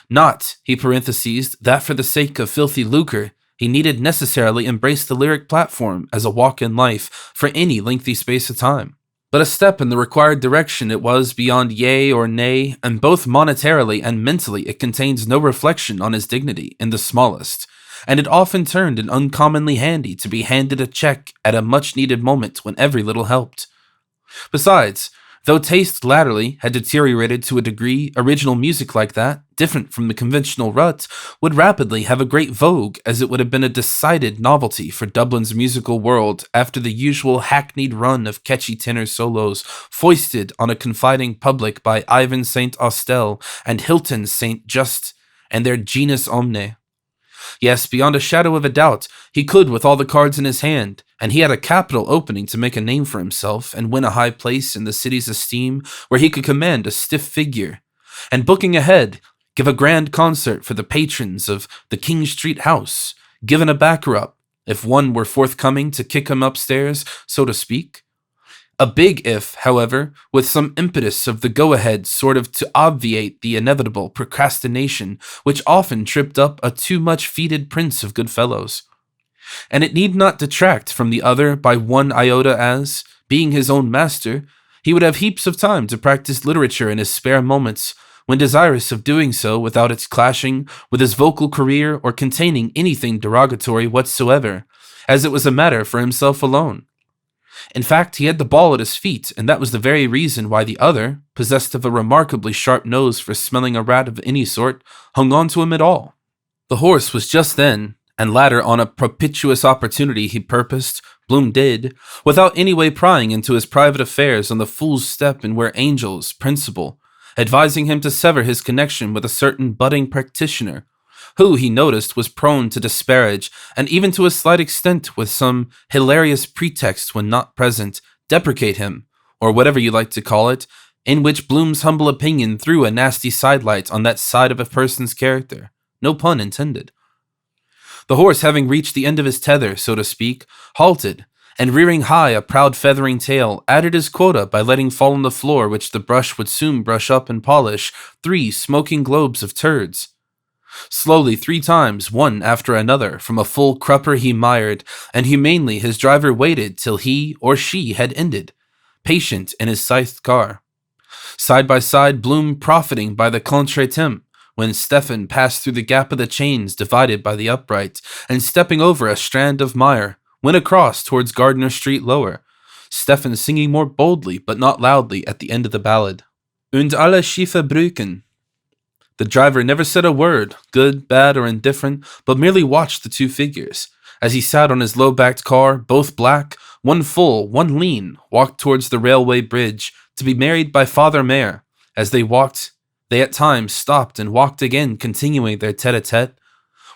Not, he parenthesized, that for the sake of filthy lucre, he needed necessarily embrace the lyric platform as a walk in life for any lengthy space of time. But a step in the required direction it was beyond yea or nay, and both monetarily and mentally it contains no reflection on his dignity in the smallest, and it often turned an uncommonly handy to be handed a check at a much-needed moment when every little helped. Besides, though taste latterly had deteriorated to a degree, original music like that, different from the conventional rut, would rapidly have a great vogue, as it would have been a decided novelty for Dublin's musical world after the usual hackneyed run of catchy tenor solos foisted on a confiding public by Ivan St. Austell and Hilton St. Just and their genus omne. Yes, beyond a shadow of a doubt, he could with all the cards in his hand, and he had a capital opening to make a name for himself and win a high place in the city's esteem where he could command a stiff figure, and booking ahead, give a grand concert for the patrons of the King Street House, given a backer-up, if one were forthcoming to kick him upstairs, so to speak. A big if, however, with some impetus of the go-ahead sort of to obviate the inevitable procrastination which often tripped up a too-much-feeded prince of good fellows. And it need not detract from the other by one iota as, being his own master, he would have heaps of time to practice literature in his spare moments, when desirous of doing so without its clashing with his vocal career or containing anything derogatory whatsoever, as it was a matter for himself alone. In fact, he had the ball at his feet, and that was the very reason why the other, possessed of a remarkably sharp nose for smelling a rat of any sort, hung on to him at all. The horse was just then, and latter on a propitious opportunity he purposed, Bloom did, without any way prying into his private affairs on the fool's step in where Angel's principal, advising him to sever his connection with a certain budding practitioner, who, he noticed, was prone to disparage, and even to a slight extent with some hilarious pretext when not present, deprecate him, or whatever you like to call it, in which Bloom's humble opinion threw a nasty sidelight on that side of a person's character. No pun intended. The horse, having reached the end of his tether, so to speak, halted, and rearing high a proud feathering tail, added his quota by letting fall on the floor, which the brush would soon brush up and polish, 3 smoking globes of turds. Slowly 3 times, one after another, from a full crupper he mired, and humanely his driver waited till he or she had ended, patient in his scythed car. Side by side, Bloom profiting by the contretemps, when Stephen passed through the gap of the chains divided by the upright, and stepping over a strand of mire, went across towards Gardner Street lower, Stephen singing more boldly but not loudly at the end of the ballad. Und alle schiefe Brücken. The driver never said a word, good, bad, or indifferent, but merely watched the 2 figures, as he sat on his low-backed car, both black, one full, one lean, walked towards the railway bridge, to be married by Father Mayor. As they walked, they at times stopped and walked again, continuing their tete-a-tete,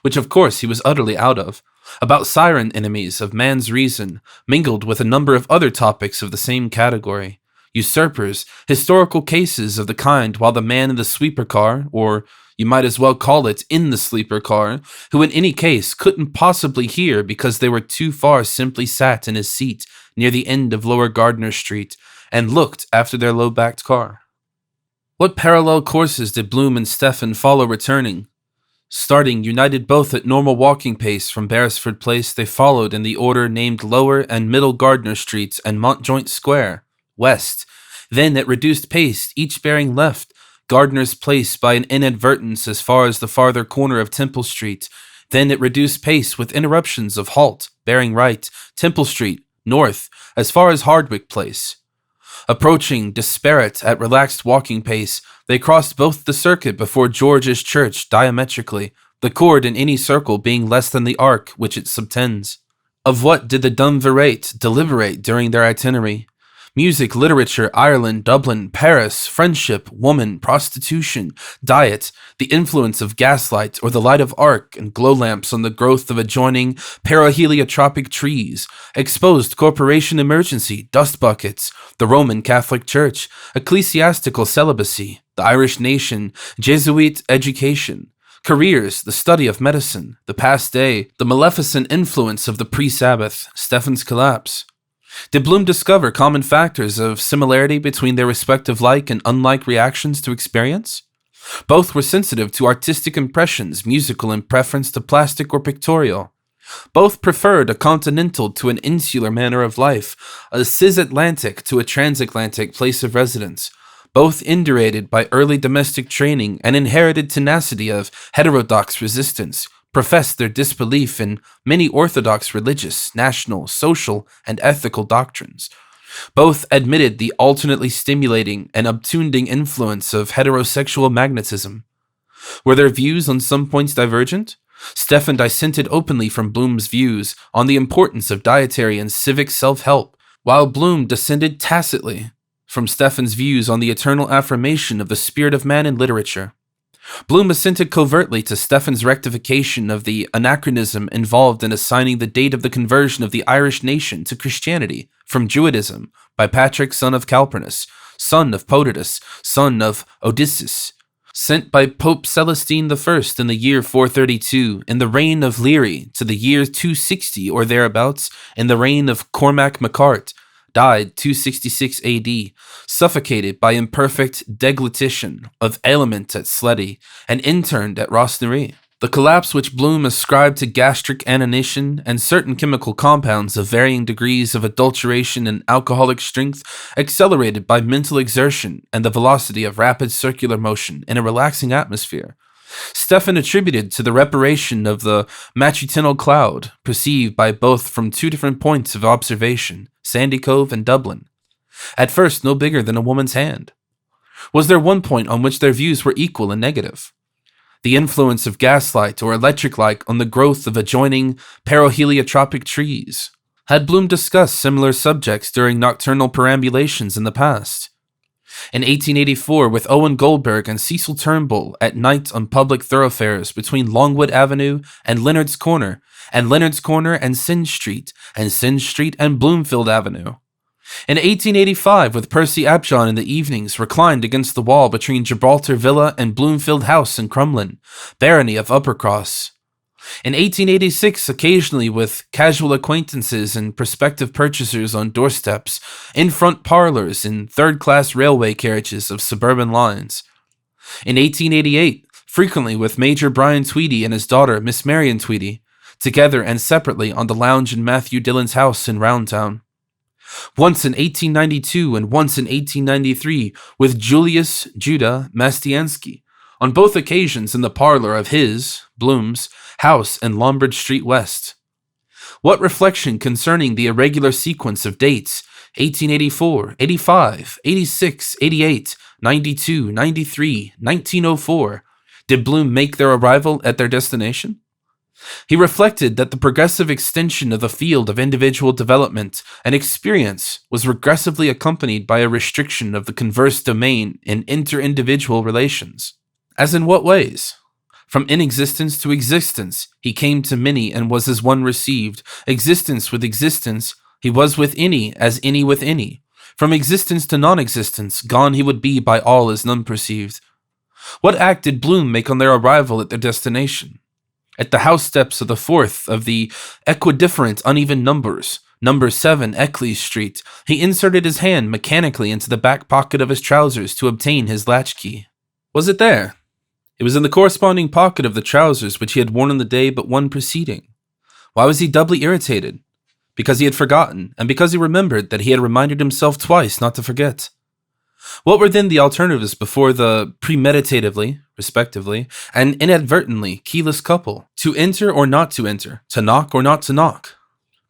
which of course he was utterly out of, about siren enemies of man's reason, mingled with a number of other topics of the same category. Usurpers, historical cases of the kind, while the man in the sweeper car, or you might as well call it in the sleeper car, who in any case couldn't possibly hear because they were too far, simply sat in his seat near the end of Lower Gardner Street and looked after their low-backed car. What parallel courses did Bloom and Stephen follow returning? Starting united both at normal walking pace from Beresford Place, they followed in the order named Lower and Middle Gardner Streets and Montjoint Square, west, then at reduced pace, each bearing left, Gardner's Place by an inadvertence as far as the farther corner of Temple Street, then at reduced pace with interruptions of halt, bearing right, Temple Street, north, as far as Hardwick Place. Approaching, disparate, at relaxed walking pace, they crossed both the circuit before George's Church diametrically, the chord in any circle being less than the arc which it subtends. Of what did the duumvirate deliberate during their itinerary? Music, literature, Ireland, Dublin, Paris, friendship, woman, prostitution, diet, the influence of gaslight or the light of arc and glow lamps on the growth of adjoining paraheliotropic trees, exposed corporation emergency, dust buckets, the Roman Catholic Church, ecclesiastical celibacy, the Irish nation, Jesuit education, careers, the study of medicine, the past day, the maleficent influence of the pre-Sabbath, Stephen's collapse. Did Bloom discover common factors of similarity between their respective like and unlike reactions to experience? Both were sensitive to artistic impressions, musical in preference to plastic or pictorial. Both preferred a continental to an insular manner of life, a cisatlantic to a transatlantic place of residence. Both indurated by early domestic training and inherited tenacity of heterodox resistance, professed their disbelief in many orthodox religious, national, social, and ethical doctrines. Both admitted the alternately stimulating and obtunding influence of heterosexual magnetism. Were their views on some points divergent? Stephan dissented openly from Bloom's views on the importance of dietary and civic self-help, while Bloom dissented tacitly from Stephan's views on the eternal affirmation of the spirit of man in literature. Bloom assented covertly to Stephan's rectification of the anachronism involved in assigning the date of the conversion of the Irish nation to Christianity from Druidism by Patrick, son of Calpurnius, son of Potatus, son of Odysseus, sent by Pope Celestine I in the year 432, in the reign of Leary, to the year 260 or thereabouts, in the reign of Cormac MacArt, died 266 AD, suffocated by imperfect deglutition of aliment at Sletty, and interned at Rosnaree. The collapse which Bloom ascribed to gastric inanition and certain chemical compounds of varying degrees of adulteration and alcoholic strength, accelerated by mental exertion and the velocity of rapid circular motion in a relaxing atmosphere, Stephan attributed to the reparation of the matutinal cloud, perceived by both from two different points of observation, Sandy Cove and Dublin, at first no bigger than a woman's hand. Was there one point on which their views were equal and negative? The influence of gaslight or electric light on the growth of adjoining paroheliotropic trees. Had Bloom discussed similar subjects during nocturnal perambulations in the past? In 1884, with Owen Goldberg and Cecil Turnbull at night on public thoroughfares between Longwood Avenue and Leonard's Corner and Synge Street, and Synge Street and Bloomfield Avenue. In 1885, with Percy Apjohn in the evenings reclined against the wall between Gibraltar Villa and Bloomfield House in Crumlin, barony of Uppercross. In 1886, occasionally with casual acquaintances and prospective purchasers on doorsteps, in front parlors in third-class railway carriages of suburban lines. In 1888, frequently with Major Brian Tweedy and his daughter, Miss Marion Tweedy, together and separately on the lounge in Matthew Dillon's house in Roundtown. Once in 1892 and once in 1893 with Julius Judah Mastiansky, on both occasions in the parlor of his, Bloom's, house in Lombard Street West. What reflection concerning the irregular sequence of dates, 1884, 85, 86, 88, 92, 93, 1904, did Bloom make their arrival at their destination? He reflected that the progressive extension of the field of individual development and experience was regressively accompanied by a restriction of the converse domain in inter-individual relations. As in what ways? From inexistence to existence, he came to many and was as one received. Existence with existence, he was with any as any with any. From existence to non-existence, gone he would be by all as none perceived. What act did Bloom make on their arrival at their destination? At the house steps of the fourth of the equidifferent uneven numbers, number 7 Eckley Street, he inserted his hand mechanically into the back pocket of his trousers to obtain his latchkey. Was it there? It was in the corresponding pocket of the trousers which he had worn on the day but one preceding. Why was he doubly irritated? Because he had forgotten, and because he remembered that he had reminded himself twice not to forget. What were then the alternatives before the premeditatively, respectively, and inadvertently keyless couple? To enter or not to enter, to knock or not to knock?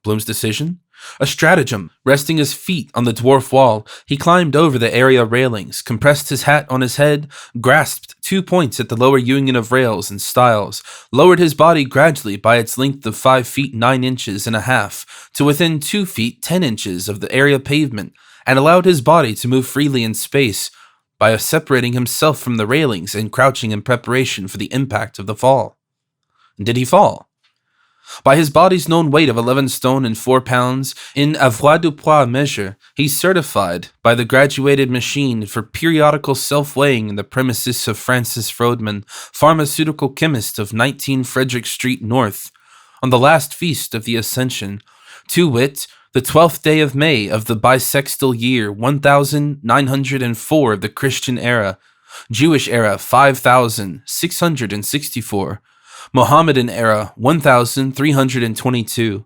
Bloom's decision? A stratagem. Resting his feet on the dwarf wall, he climbed over the area railings, compressed his hat on his head, grasped 2 points at the lower union of rails and stiles, lowered his body gradually by its length of 5 feet 9 inches and a half to within 2 feet 10 inches of the area pavement, and allowed his body to move freely in space by separating himself from the railings and crouching in preparation for the impact of the fall. And did he fall? By his body's known weight of 11 stone and 4 pounds, in avoirdupois measure, he certified by the graduated machine for periodical self-weighing in the premises of Francis Frodman, pharmaceutical chemist of 19 Frederick Street North, on the last feast of the Ascension, to wit, the 12th day of May of the bisextile year 1904 of the Christian era, Jewish era 5,664, Mohammedan era 1,322,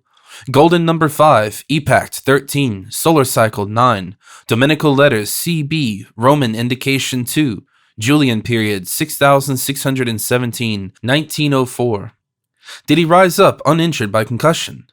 Golden number 5, Epact 13, Solar Cycle 9, Dominical letters CB, Roman indication 2, Julian period 6,617, 1904. Did he rise up uninjured by concussion?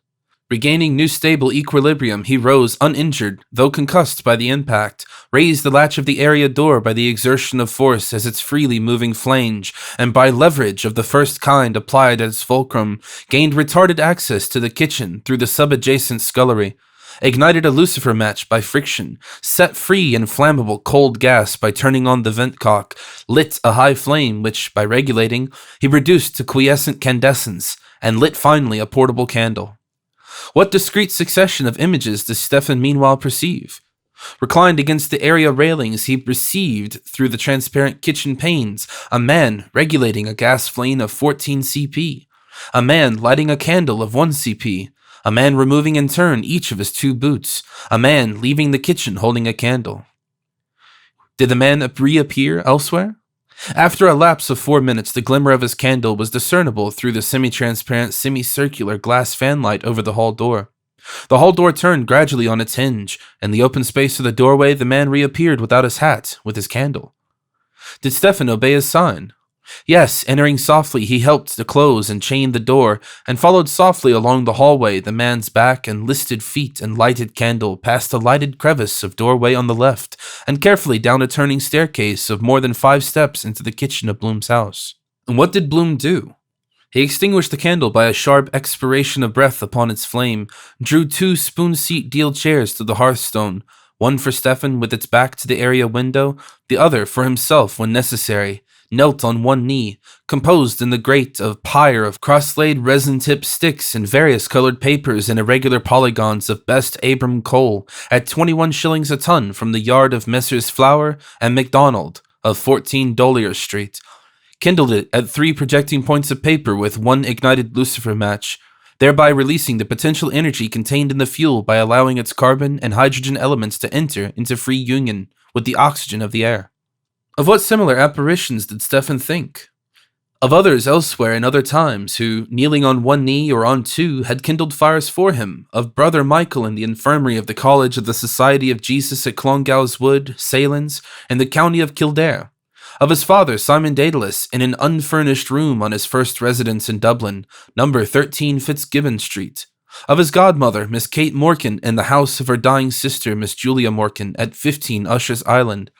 Regaining new stable equilibrium, he rose uninjured, though concussed by the impact, raised the latch of the area door by the exertion of force as its freely moving flange, and by leverage of the first kind applied at its fulcrum, gained retarded access to the kitchen through the subadjacent scullery, ignited a lucifer match by friction, set free inflammable cold gas by turning on the vent cock, lit a high flame which, by regulating, he reduced to quiescent candescence, and lit finally a portable candle. What discrete succession of images does Stefan meanwhile perceive? Reclined against the area railings, he perceived, through the transparent kitchen panes, a man regulating a gas flame of 14 cp, a man lighting a candle of 1 cp, a man removing in turn each of his 2 boots, a man leaving the kitchen holding a candle. Did the man reappear elsewhere? After a lapse of 4 minutes, the glimmer of his candle was discernible through the semi-transparent, semicircular glass fanlight over the hall door. The hall door turned gradually on its hinge. In the open space of the doorway, the man reappeared without his hat, with his candle. Did Stefan obey his sign? Yes, entering softly, he helped to close and chain the door, and followed softly along the hallway, the man's back and listed feet and lighted candle, past a lighted crevice of doorway on the left, and carefully down a turning staircase of more than 5 steps into the kitchen of Bloom's house. And what did Bloom do? He extinguished the candle by a sharp expiration of breath upon its flame, drew 2 spoon-seat deal chairs to the hearthstone, one for Stefan with its back to the area window, the other for himself when necessary, knelt on one knee, composed in the grate of pyre of cross-laid resin-tipped sticks and various colored papers in irregular polygons of best Abram coal at 21 shillings a ton from the yard of Messrs. Flower and MacDonald of 14 Dollier Street, kindled it at 3 projecting points of paper with 1 ignited lucifer match, thereby releasing the potential energy contained in the fuel by allowing its carbon and hydrogen elements to enter into free union with the oxygen of the air. Of what similar apparitions did Stefan think? Of others elsewhere in other times who, kneeling on 1 knee or on 2, had kindled fires for him, of Brother Michael in the infirmary of the College of the Society of Jesus at Clongowes Wood, Salins, in the county of Kildare, of his father Simon Daedalus in an unfurnished room on his first residence in Dublin, number 13 Fitzgibbon Street, of his godmother Miss Kate Morkan in the house of her dying sister Miss Julia Morkan at 15 Usher's Island,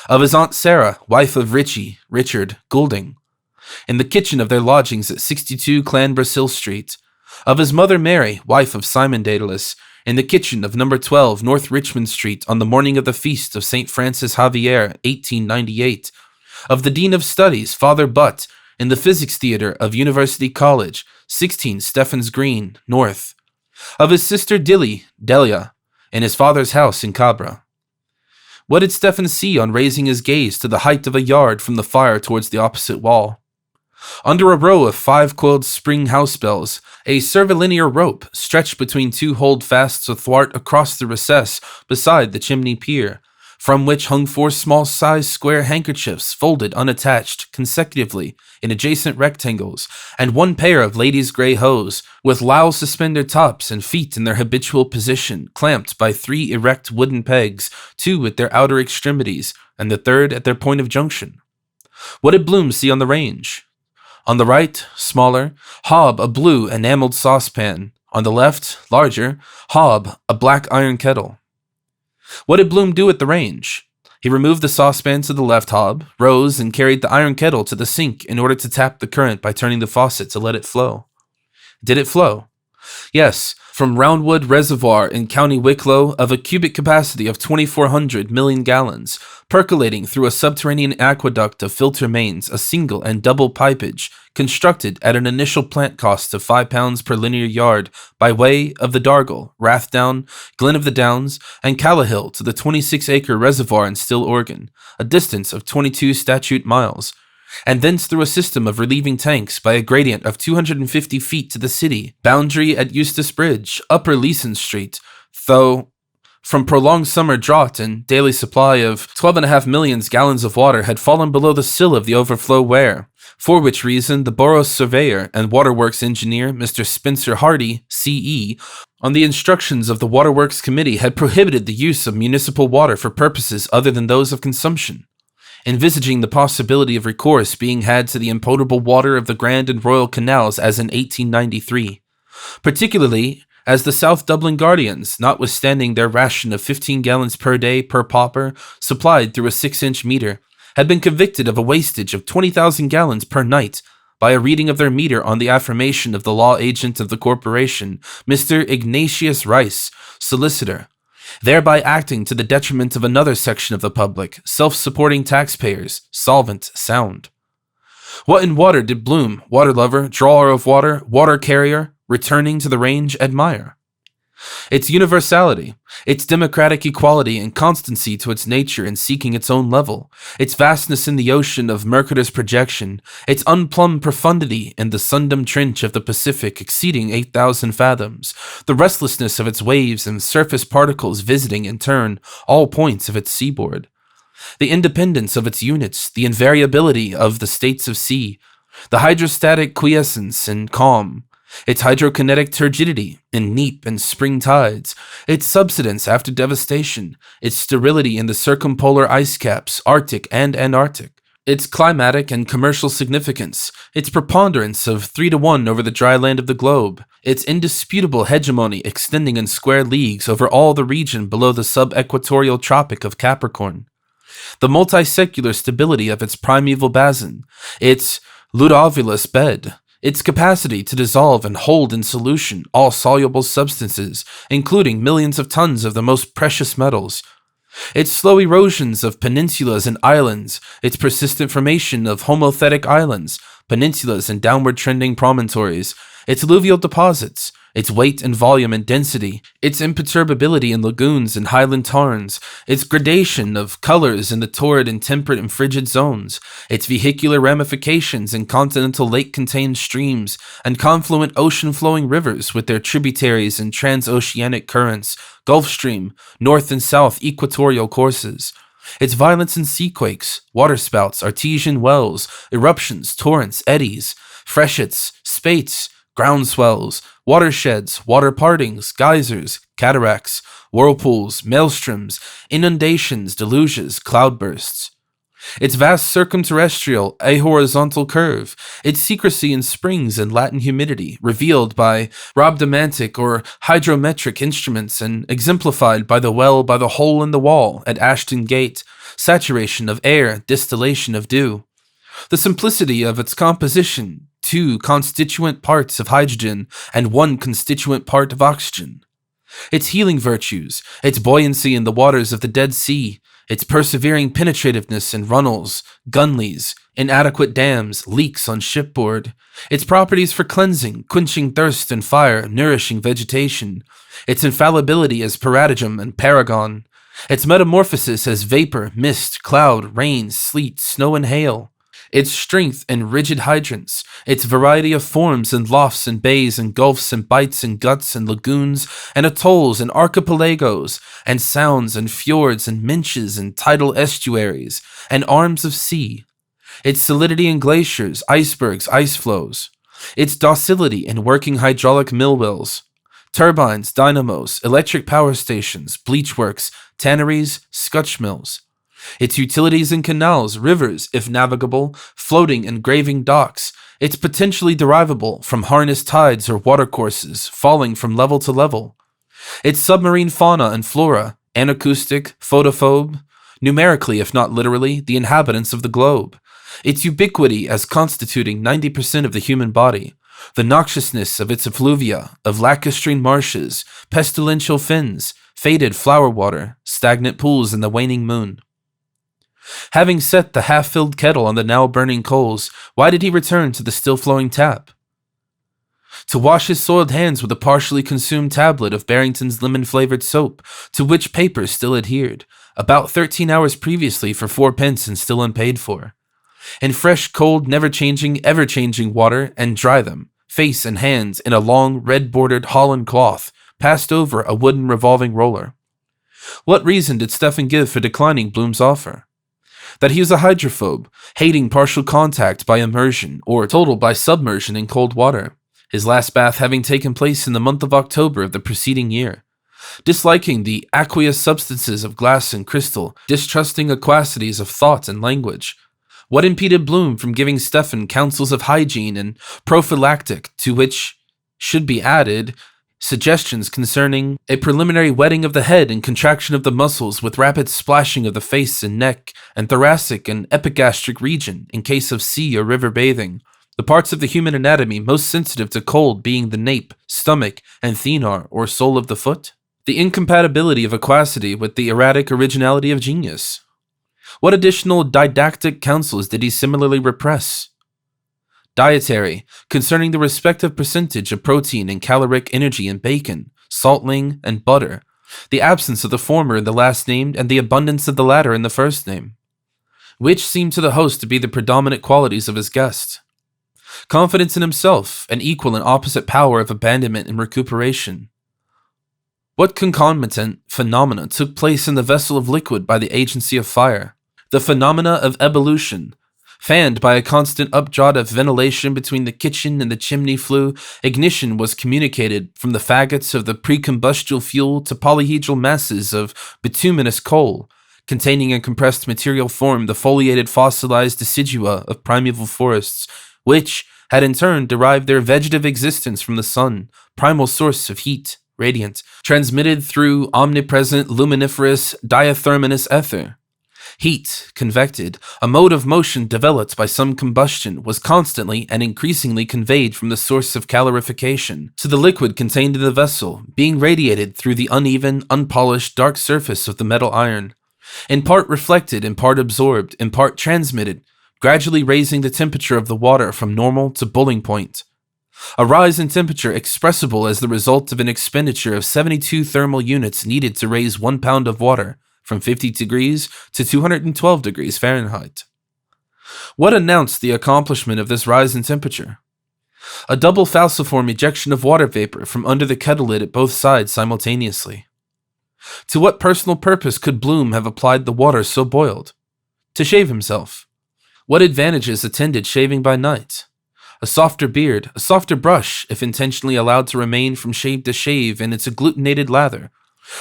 of his Aunt Sarah, wife of Richard, Goulding, in the kitchen of their lodgings at 62 Clanbrassil Street, of his mother Mary, wife of Simon Daedalus, in the kitchen of number 12 North Richmond Street on the morning of the feast of St. Francis Xavier, 1898, of the Dean of Studies, Father Butt, in the Physics Theatre of University College, 16 Stephens Green, North, of his sister Delia, in his father's house in Cabra. What did Stefan see on raising his gaze to the height of a yard from the fire towards the opposite wall? Under a row of 5-coiled spring house bells, a curvilinear rope stretched between 2 holdfasts athwart across the recess beside the chimney pier, from which hung 4 small-sized square handkerchiefs folded unattached consecutively in adjacent rectangles, and 1 pair of ladies' grey hose, with low suspender tops and feet in their habitual position, clamped by 3 erect wooden pegs, 2 at their outer extremities, and the 3rd at their point of junction. What did Bloom see on the range? On the right, smaller, hob a blue enameled saucepan. On the left, larger, hob a black iron kettle. What did Bloom do at the range? He removed the saucepan to the left hob, rose, and carried the iron kettle to the sink in order to tap the current by turning the faucet to let it flow. Did it flow? Yes, from Roundwood Reservoir in County Wicklow of a cubic capacity of 2,400 million gallons, percolating through a subterranean aqueduct of filter mains, a single and double pipage, constructed at an initial plant cost of £5 per linear yard by way of the Dargle, Rathdown, Glen of the Downs, and Callahill to the 26-acre reservoir in Still Oregon, a distance of 22 statute miles, and thence through a system of relieving tanks by a gradient of 250 feet to the city, boundary at Eustace Bridge, Upper Leeson Street, though From prolonged summer drought and daily supply of 12.5 million gallons of water had fallen below the sill of the overflow weir, for which reason the borough's surveyor and waterworks engineer, Mr. Spencer Hardy, C.E., on the instructions of the Waterworks Committee had prohibited the use of municipal water for purposes other than those of consumption, envisaging the possibility of recourse being had to the impotable water of the Grand and Royal Canals as in 1893, particularly as the South Dublin Guardians, notwithstanding their ration of 15 gallons per day per pauper, supplied through a 6-inch meter, had been convicted of a wastage of 20,000 gallons per night by a reading of their meter on the affirmation of the law agent of the corporation, Mr. Ignatius Rice, solicitor, thereby acting to the detriment of another section of the public, self-supporting taxpayers, solvent sound. What in water did Bloom, water lover, drawer of water, water carrier, returning to the range, admire? Its universality, its democratic equality and constancy to its nature in seeking its own level, its vastness in the ocean of Mercator's projection, its unplumbed profundity in the Sundom Trench of the Pacific exceeding 8,000 fathoms, the restlessness of its waves and surface particles visiting in turn all points of its seaboard, the independence of its units, the invariability of the states of sea, the hydrostatic quiescence and calm, its hydrokinetic turgidity in neap and spring tides, its subsidence after devastation, its sterility in the circumpolar ice caps, Arctic and Antarctic, its climatic and commercial significance, its preponderance of 3-to-1 over the dry land of the globe, its indisputable hegemony extending in square leagues over all the region below the sub-equatorial tropic of Capricorn, the multisecular stability of its primeval basin, its ludovulous bed, its capacity to dissolve and hold in solution all soluble substances, including millions of tons of the most precious metals, its slow erosions of peninsulas and islands, its persistent formation of homothetic islands, peninsulas and downward trending promontories, its alluvial deposits, its weight and volume and density, its imperturbability in lagoons and highland tarns, its gradation of colors in the torrid and temperate and frigid zones, its vehicular ramifications in continental lake-contained streams and confluent ocean-flowing rivers with their tributaries and transoceanic currents, Gulf Stream, north and south equatorial courses, its violence in seaquakes, waterspouts, artesian wells, eruptions, torrents, eddies, freshets, spates, ground swells, watersheds, water partings, geysers, cataracts, whirlpools, maelstroms, inundations, deluges, cloudbursts. Its vast circumterrestrial, ahorizontal curve, its secrecy in springs and latent humidity, revealed by rhabdomantic or hydrometric instruments and exemplified by the well by the hole in the wall at Ashton Gate, saturation of air, distillation of dew. The simplicity of its composition, 2 constituent parts of hydrogen and 1 constituent part of oxygen. Its healing virtues, its buoyancy in the waters of the Dead Sea, its persevering penetrativeness in runnels, gunleys, inadequate dams, leaks on shipboard, its properties for cleansing, quenching thirst and fire, nourishing vegetation, its infallibility as paradigem and paragon, its metamorphosis as vapor, mist, cloud, rain, sleet, snow, and hail, its strength and rigid hydrants, its variety of forms and lofts and bays and gulfs and bights and guts and lagoons and atolls and archipelagos and sounds and fjords and minches and tidal estuaries and arms of sea, its solidity in glaciers, icebergs, ice flows, its docility in working hydraulic mill wheels, turbines, dynamos, electric power stations, bleachworks, tanneries, scutch mills, its utilities in canals, rivers, if navigable, floating and graving docks, its potentially derivable from harnessed tides or watercourses falling from level to level, its submarine fauna and flora, anacoustic, photophobe, numerically if not literally, the inhabitants of the globe, its ubiquity as constituting 90% of the human body, the noxiousness of its effluvia, of lacustrine marshes, pestilential fens, faded flower water, stagnant pools in the waning moon. Having set the half-filled kettle on the now-burning coals, why did he return to the still-flowing tap? To wash his soiled hands with a partially consumed tablet of Barrington's lemon-flavored soap, to which paper still adhered, about 13 hours previously for 4 pence and still unpaid for. In fresh, cold, never-changing, ever-changing water, and dry them, face and hands, in a long, red-bordered Holland cloth, passed over a wooden revolving roller. What reason did Stefan give for declining Bloom's offer? That he was a hydrophobe, hating partial contact by immersion or total by submersion in cold water, his last bath having taken place in the month of October of the preceding year. Disliking the aqueous substances of glass and crystal, distrusting aquacities of thought and language. What impeded Bloom from giving Stefan counsels of hygiene and prophylactic, to which should be added suggestions concerning a preliminary wetting of the head and contraction of the muscles with rapid splashing of the face and neck and thoracic and epigastric region in case of sea or river bathing, the parts of the human anatomy most sensitive to cold being the nape, stomach, and thenar or sole of the foot? The incompatibility of aquacity with the erratic originality of genius. What additional didactic counsels did he similarly repress? Dietary, concerning the respective percentage of protein and caloric energy in bacon, saltling, and butter, the absence of the former in the last named and the abundance of the latter in the first name, which seemed to the host to be the predominant qualities of his guest. Confidence in himself, an equal and opposite power of abandonment and recuperation. What concomitant phenomena took place in the vessel of liquid by the agency of fire? The phenomena of ebullition. Fanned by a constant updraft of ventilation between the kitchen and the chimney flue, ignition was communicated from the faggots of the precombustible fuel to polyhedral masses of bituminous coal, containing in compressed material form the foliated fossilized decidua of primeval forests, which had in turn derived their vegetative existence from the sun, primal source of heat, radiant, transmitted through omnipresent luminiferous diatherminous ether. Heat, convected, a mode of motion developed by some combustion, was constantly and increasingly conveyed from the source of calorification to the liquid contained in the vessel, being radiated through the uneven, unpolished, dark surface of the metal iron, in part reflected, in part absorbed, in part transmitted, gradually raising the temperature of the water from normal to boiling point. A rise in temperature expressible as the result of an expenditure of 72 thermal units needed to raise 1 pound of water from 50 degrees to 212 degrees Fahrenheit. What announced the accomplishment of this rise in temperature? A double falciform ejection of water vapor from under the kettle lid at both sides simultaneously. To what personal purpose could Bloom have applied the water so boiled? To shave himself. What advantages attended shaving by night? A softer beard, a softer brush, if intentionally allowed to remain from shave to shave in its agglutinated lather.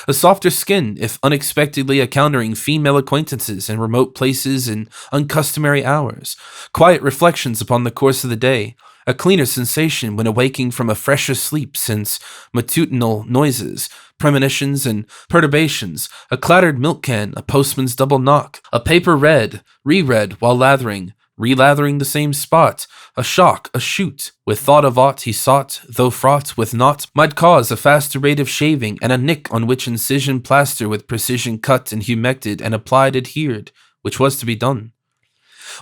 A softer skin, if unexpectedly encountering female acquaintances in remote places and uncustomary hours. Quiet reflections upon the course of the day. A cleaner sensation when awaking from a fresher sleep since matutinal noises, premonitions, and perturbations. A clattered milk can, a postman's double knock. A paper read, reread while lathering. Relathering the same spot, a shock, a shoot, with thought of aught he sought, though fraught with naught, might cause a faster rate of shaving, and a nick on which incision plaster with precision cut and humected and applied adhered, which was to be done.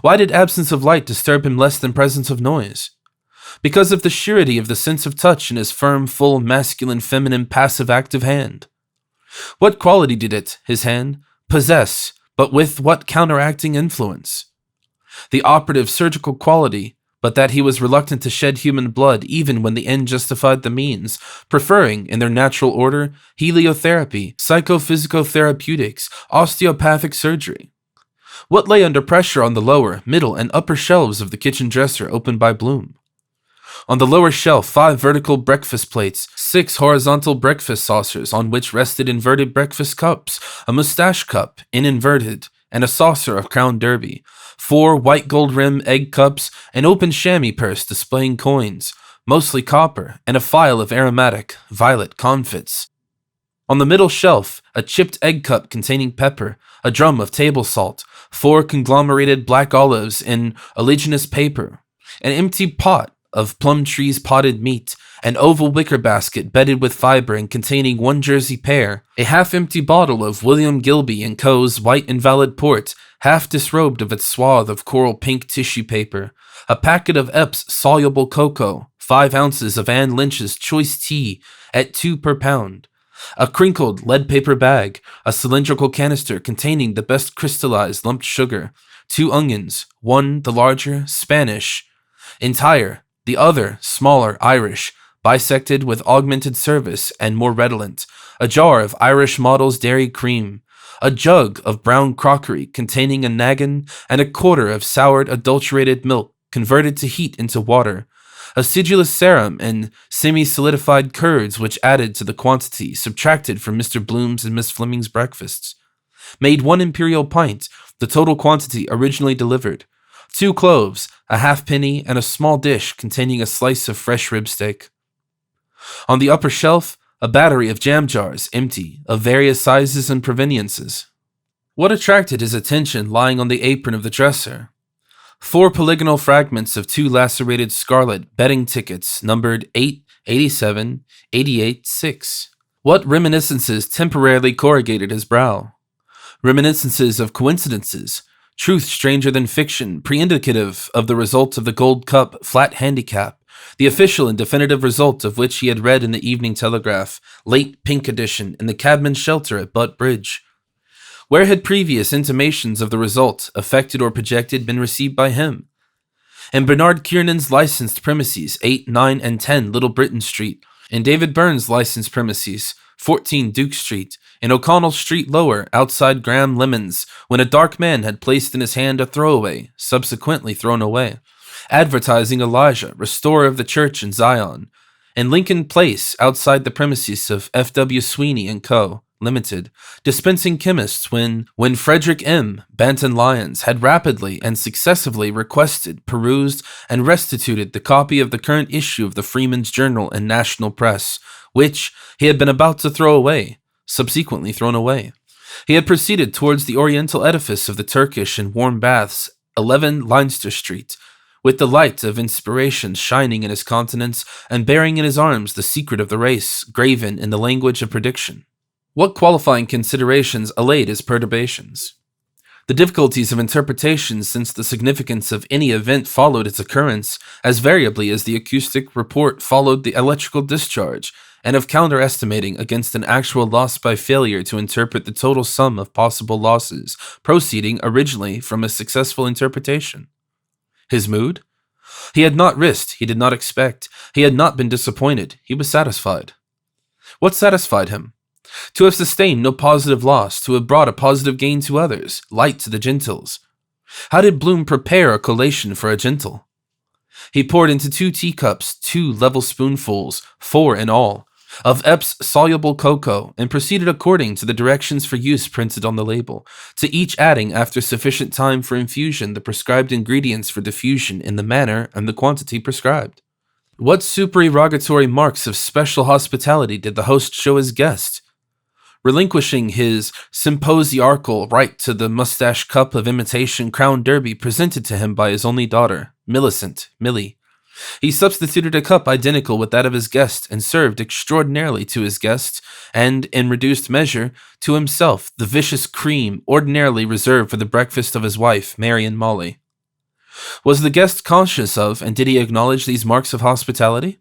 Why did absence of light disturb him less than presence of noise? Because of the surety of the sense of touch in his firm, full, masculine, feminine, passive, active hand. What quality did it, his hand, possess, but with what counteracting influence? The operative surgical quality, but that he was reluctant to shed human blood even when the end justified the means, preferring, in their natural order, heliotherapy, psychophysicotherapeutics, osteopathic surgery. What lay under pressure on the lower, middle, and upper shelves of the kitchen dresser opened by Bloom? On the lower shelf, 5 vertical breakfast plates, 6 horizontal breakfast saucers on which rested inverted breakfast cups, a mustache cup, inverted, and a saucer of Crown Derby, 4 white gold rim egg cups, an open chamois purse displaying coins, mostly copper, and a phial of aromatic, violet comfits. On the middle shelf, a chipped egg cup containing pepper, a drum of table salt, 4 conglomerated black olives in oleaginous paper, an empty pot of plum trees potted meat, an oval wicker basket bedded with fiber and containing 1 Jersey pear, a half-empty bottle of William Gilby & Co.'s White Invalid Port, half disrobed of its swathe of coral pink tissue paper, a packet of Epps soluble cocoa, 5 ounces of Anne Lynch's choice tea at 2 per pound, a crinkled lead paper bag, a cylindrical canister containing the best crystallized lumped sugar, 2 onions, 1, the larger, Spanish, entire, the other, smaller, Irish, bisected with augmented service and more redolent, a jar of Irish Model's dairy cream, a jug of brown crockery containing a naggin, and a quarter of soured adulterated milk converted to heat into water, acidulous serum and semi-solidified curds which added to the quantity subtracted from Mr. Bloom's and Miss Fleming's breakfasts, made 1 imperial pint, the total quantity originally delivered, 2 cloves, a halfpenny, and a small dish containing a slice of fresh rib steak. On the upper shelf, a battery of jam jars, empty, of various sizes and proveniences. What attracted his attention lying on the apron of the dresser? 4 polygonal fragments of 2 lacerated scarlet betting tickets numbered 8, 87, 88, 6. What reminiscences temporarily corrugated his brow? Reminiscences of coincidences, truth stranger than fiction, pre-indicative of the result of the Gold Cup flat handicap, the official and definitive result of which he had read in the Evening Telegraph, late pink edition, in the cabman's shelter at Butt Bridge. Where had previous intimations of the result, affected or projected, been received by him? In Bernard Kiernan's licensed premises, 8, 9, and 10 Little Britain Street, in David Burns' licensed premises, 14 Duke Street, in O'Connell Street Lower, outside Graham Lemon's, when a dark man had placed in his hand a throwaway, subsequently thrown away, advertising Elijah, restorer of the church in Zion, in Lincoln Place, outside the premises of F.W. Sweeney & Co., Limited, dispensing chemists when Frederick M. Banton Lyons had rapidly and successively requested, perused, and restituted the copy of the current issue of the Freeman's Journal and National Press, which he had been about to throw away, subsequently thrown away. He had proceeded towards the oriental edifice of the Turkish and Warm Baths, 11 Leinster Street, with the light of inspiration shining in his countenance and bearing in his arms the secret of the race, graven in the language of prediction. What qualifying considerations allayed his perturbations? The difficulties of interpretation, since the significance of any event followed its occurrence, as variably as the acoustic report followed the electrical discharge, and of counterestimating against an actual loss by failure to interpret the total sum of possible losses, proceeding originally from a successful interpretation. His mood? He had not risked, he did not expect, he had not been disappointed, he was satisfied. What satisfied him? To have sustained no positive loss, to have brought a positive gain to others, light to the gentles. How did Bloom prepare a collation for a gentle? He poured into 2 teacups 2 level spoonfuls, 4 in all, of Epps soluble cocoa, and proceeded according to the directions for use printed on the label, to each adding after sufficient time for infusion the prescribed ingredients for diffusion in the manner and the quantity prescribed. What supererogatory marks of special hospitality did the host show his guest? Relinquishing his symposiarchal right to the mustache cup of imitation Crown Derby presented to him by his only daughter, Millicent, Millie, he substituted a cup identical with that of his guest and served extraordinarily to his guest, and, in reduced measure, to himself, the vicious cream ordinarily reserved for the breakfast of his wife, Mary and Molly. Was the guest conscious of, and did he acknowledge these marks of hospitality?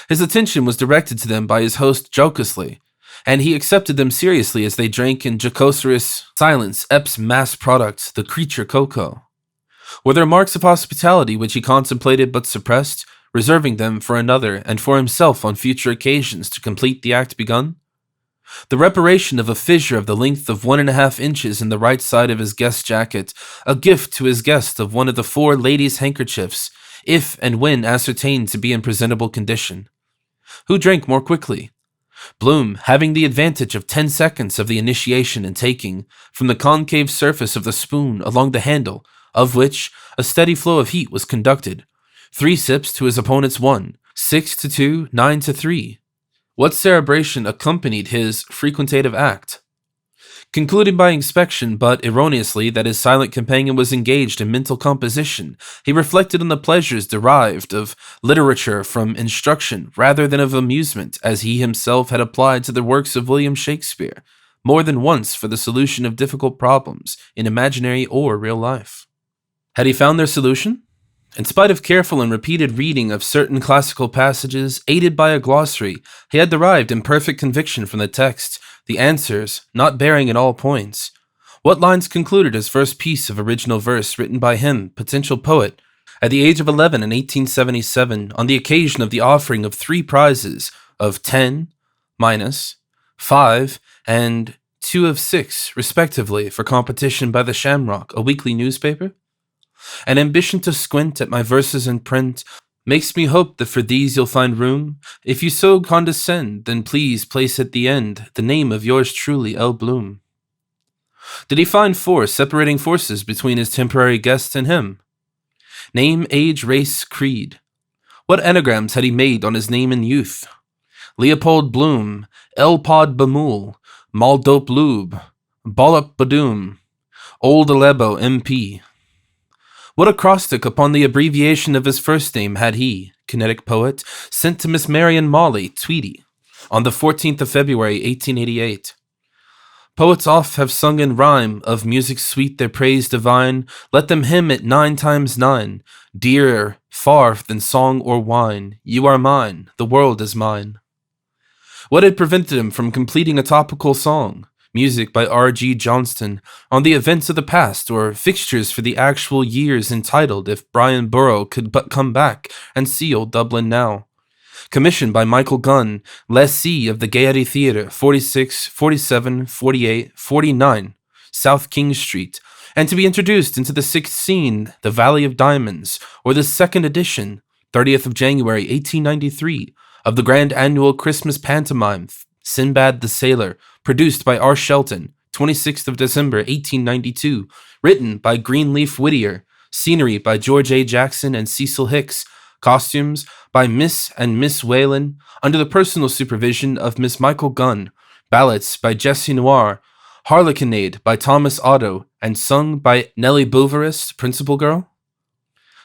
His attention was directed to them by his host jocosely, and he accepted them seriously as they drank in jocoserious silence Epps' mass product, the creature cocoa. Were there marks of hospitality which he contemplated but suppressed, reserving them for another and for himself on future occasions to complete the act begun? The reparation of a fissure of the length of 1.5 inches in the right side of his guest's jacket, a gift to his guest of one of the 4 ladies' handkerchiefs, if and when ascertained to be in presentable condition. Who drank more quickly? Bloom, having the advantage of 10 seconds of the initiation and taking, from the concave surface of the spoon along the handle, of which a steady flow of heat was conducted, 3 sips to his opponent's 1, 6 to 2, 9 to 3. What cerebration accompanied his frequentative act? Concluding by inspection, but erroneously, that his silent companion was engaged in mental composition, he reflected on the pleasures derived of literature from instruction rather than of amusement, as he himself had applied to the works of William Shakespeare, more than once for the solution of difficult problems, in imaginary or real life. Had he found their solution? In spite of careful and repeated reading of certain classical passages, aided by a glossary, he had derived imperfect conviction from the text, the answers not bearing at all points. What lines concluded his first piece of original verse written by him, potential poet, At the age of 11 in 1877, on the occasion of the offering of 3 prizes of 10, minus, 5, and 2 of 6, respectively, for competition by the Shamrock, a weekly newspaper, an ambition to squint at my verses in print makes me hope that for these you'll find room. If you so condescend, then please place at the end the name of yours truly, L. Bloom. Did he find separating forces between his temporary guest and him? Name, age, race, creed. What anagrams had he made on his name in youth? Leopold Bloom, El Pod Bamul, Maldop Lube, Bollop Badoom, Old Alebo MP. What acrostic upon the abbreviation of his first name had he, kinetic poet, sent to Miss Marion Molly, Tweedy, on the 14th of February, 1888? Poets oft have sung in rhyme, of music sweet their praise divine, let them hymn it 9 times 9, dearer far than song or wine, you are mine, the world is mine. What had prevented him from completing a topical song, music by R.G. Johnston, on the events of the past, or fixtures for the actual years entitled If Brian Burrow Could But Come Back and See Old Dublin Now? Commissioned by Michael Gunn, lessee of the Gaiety Theatre, 46, 47, 48, 49, South King Street, and to be introduced into the 6th scene, The Valley of Diamonds, or the 2nd edition, 30th of January, 1893, of the grand annual Christmas pantomime, Sinbad the Sailor, produced by R. Shelton, 26th of December, 1892, written by Greenleaf Whittier, scenery by George A. Jackson and Cecil Hicks, costumes by Miss and Miss Whalen, under the personal supervision of Miss Michael Gunn, ballads by Jessie Noir, Harlequinade by Thomas Otto, and sung by Nellie Bouverist, principal girl?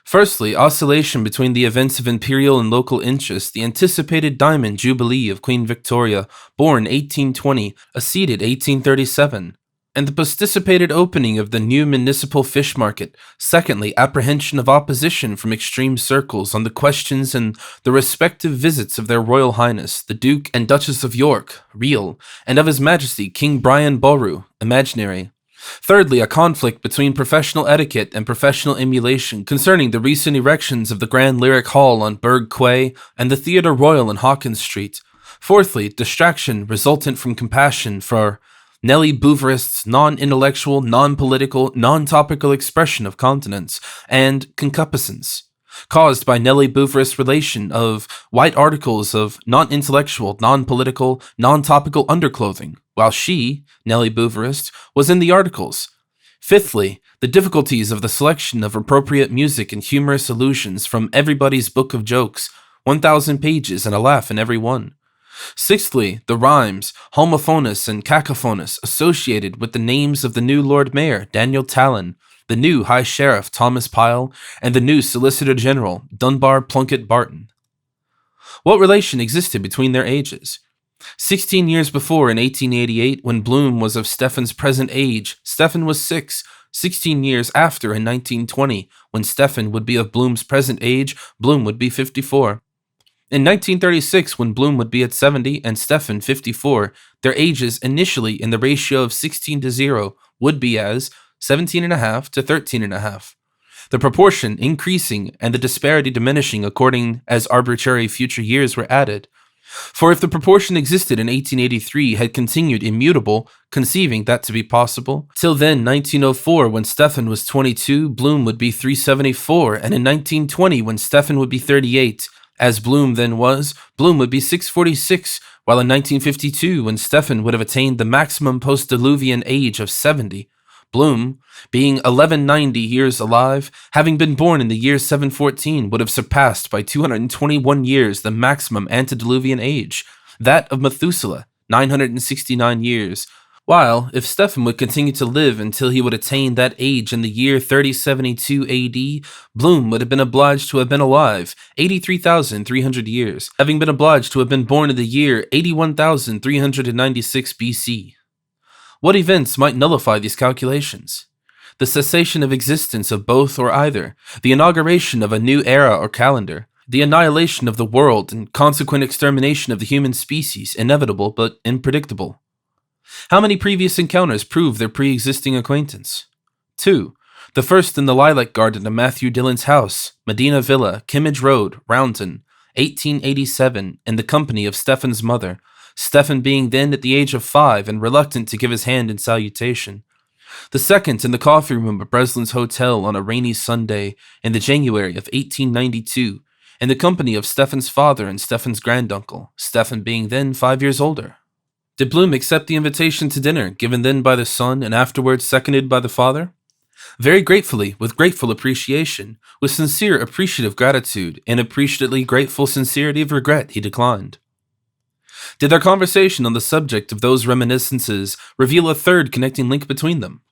Firstly, oscillation between the events of imperial and local interest, the anticipated Diamond Jubilee of Queen Victoria, born 1820, acceded 1837, and the posticipated opening of the new municipal fish market. Secondly, apprehension of opposition from extreme circles on the questions and the respective visits of their Royal Highness, the Duke and Duchess of York, real, and of His Majesty King Brian Boru, imaginary. Thirdly, a conflict between professional etiquette and professional emulation concerning the recent erections of the Grand Lyric Hall on Burgh Quay and the Theatre Royal in Hawkins Street. Fourthly, distraction resultant from compassion for Nellie Bouverist's non-intellectual, non-political, non-topical expression of continence, and concupiscence, caused by Nellie Bouverist's relation of white articles of non-intellectual, non-political, non-topical underclothing, while she, Nellie Bouverist, was in the articles. Fifthly, the difficulties of the selection of appropriate music and humorous allusions from Everybody's Book of Jokes, 1,000 pages and a laugh in every one. Sixthly, the rhymes, homophonous and cacophonous, associated with the names of the new Lord Mayor, Daniel Tallon, the new High Sheriff, Thomas Pyle, and the new Solicitor General, Dunbar Plunkett Barton. What relation existed between their ages? 16 years before, in 1888, when Bloom was of Stephen's present age, Stephen was 6. 16 years after, in 1920, when Stephen would be of Bloom's present age, Bloom would be 54. In 1936, when Bloom would be at 70 and Stephen 54, their ages initially in the ratio of 16 to 0 would be as 17.5 to 13.5. The proportion increasing and the disparity diminishing according as arbitrary future years were added. For if the proportion existed in 1883 had continued immutable, conceiving that to be possible, till then 1904 when Stephen was 22, Bloom would be 374, and in 1920 when Stephen would be 38, as Bloom then was, Bloom would be 646, while in 1952, when Stephen would have attained the maximum post-diluvian age of 70, Bloom, being 1190 years alive, having been born in the year 714, would have surpassed by 221 years the maximum antediluvian age, that of Methuselah, 969 years, while, if Stephen would continue to live until he would attain that age in the year 3072 AD, Bloom would have been obliged to have been alive 83,300 years, having been obliged to have been born in the year 81,396 BC. What events might nullify these calculations? The cessation of existence of both or either, the inauguration of a new era or calendar, the annihilation of the world and consequent extermination of the human species, inevitable but unpredictable. How many previous encounters prove their pre-existing acquaintance? 2. The first in the lilac garden of Matthew Dillon's house, Medina Villa, Kimmage Road, Roundton, 1887, in the company of Stephen's mother, Stephen being then at the age of 5 and reluctant to give his hand in salutation. The second in the coffee room of Breslin's Hotel on a rainy Sunday in the January of 1892, in the company of Stephen's father and Stephen's granduncle, Stephen being then 5 years older. Did Bloom accept the invitation to dinner given then by the son and afterwards seconded by the father? Very gratefully, with grateful appreciation, with sincere appreciative gratitude and appreciatively grateful sincerity of regret, he declined. Did their conversation on the subject of those reminiscences reveal a third connecting link between them?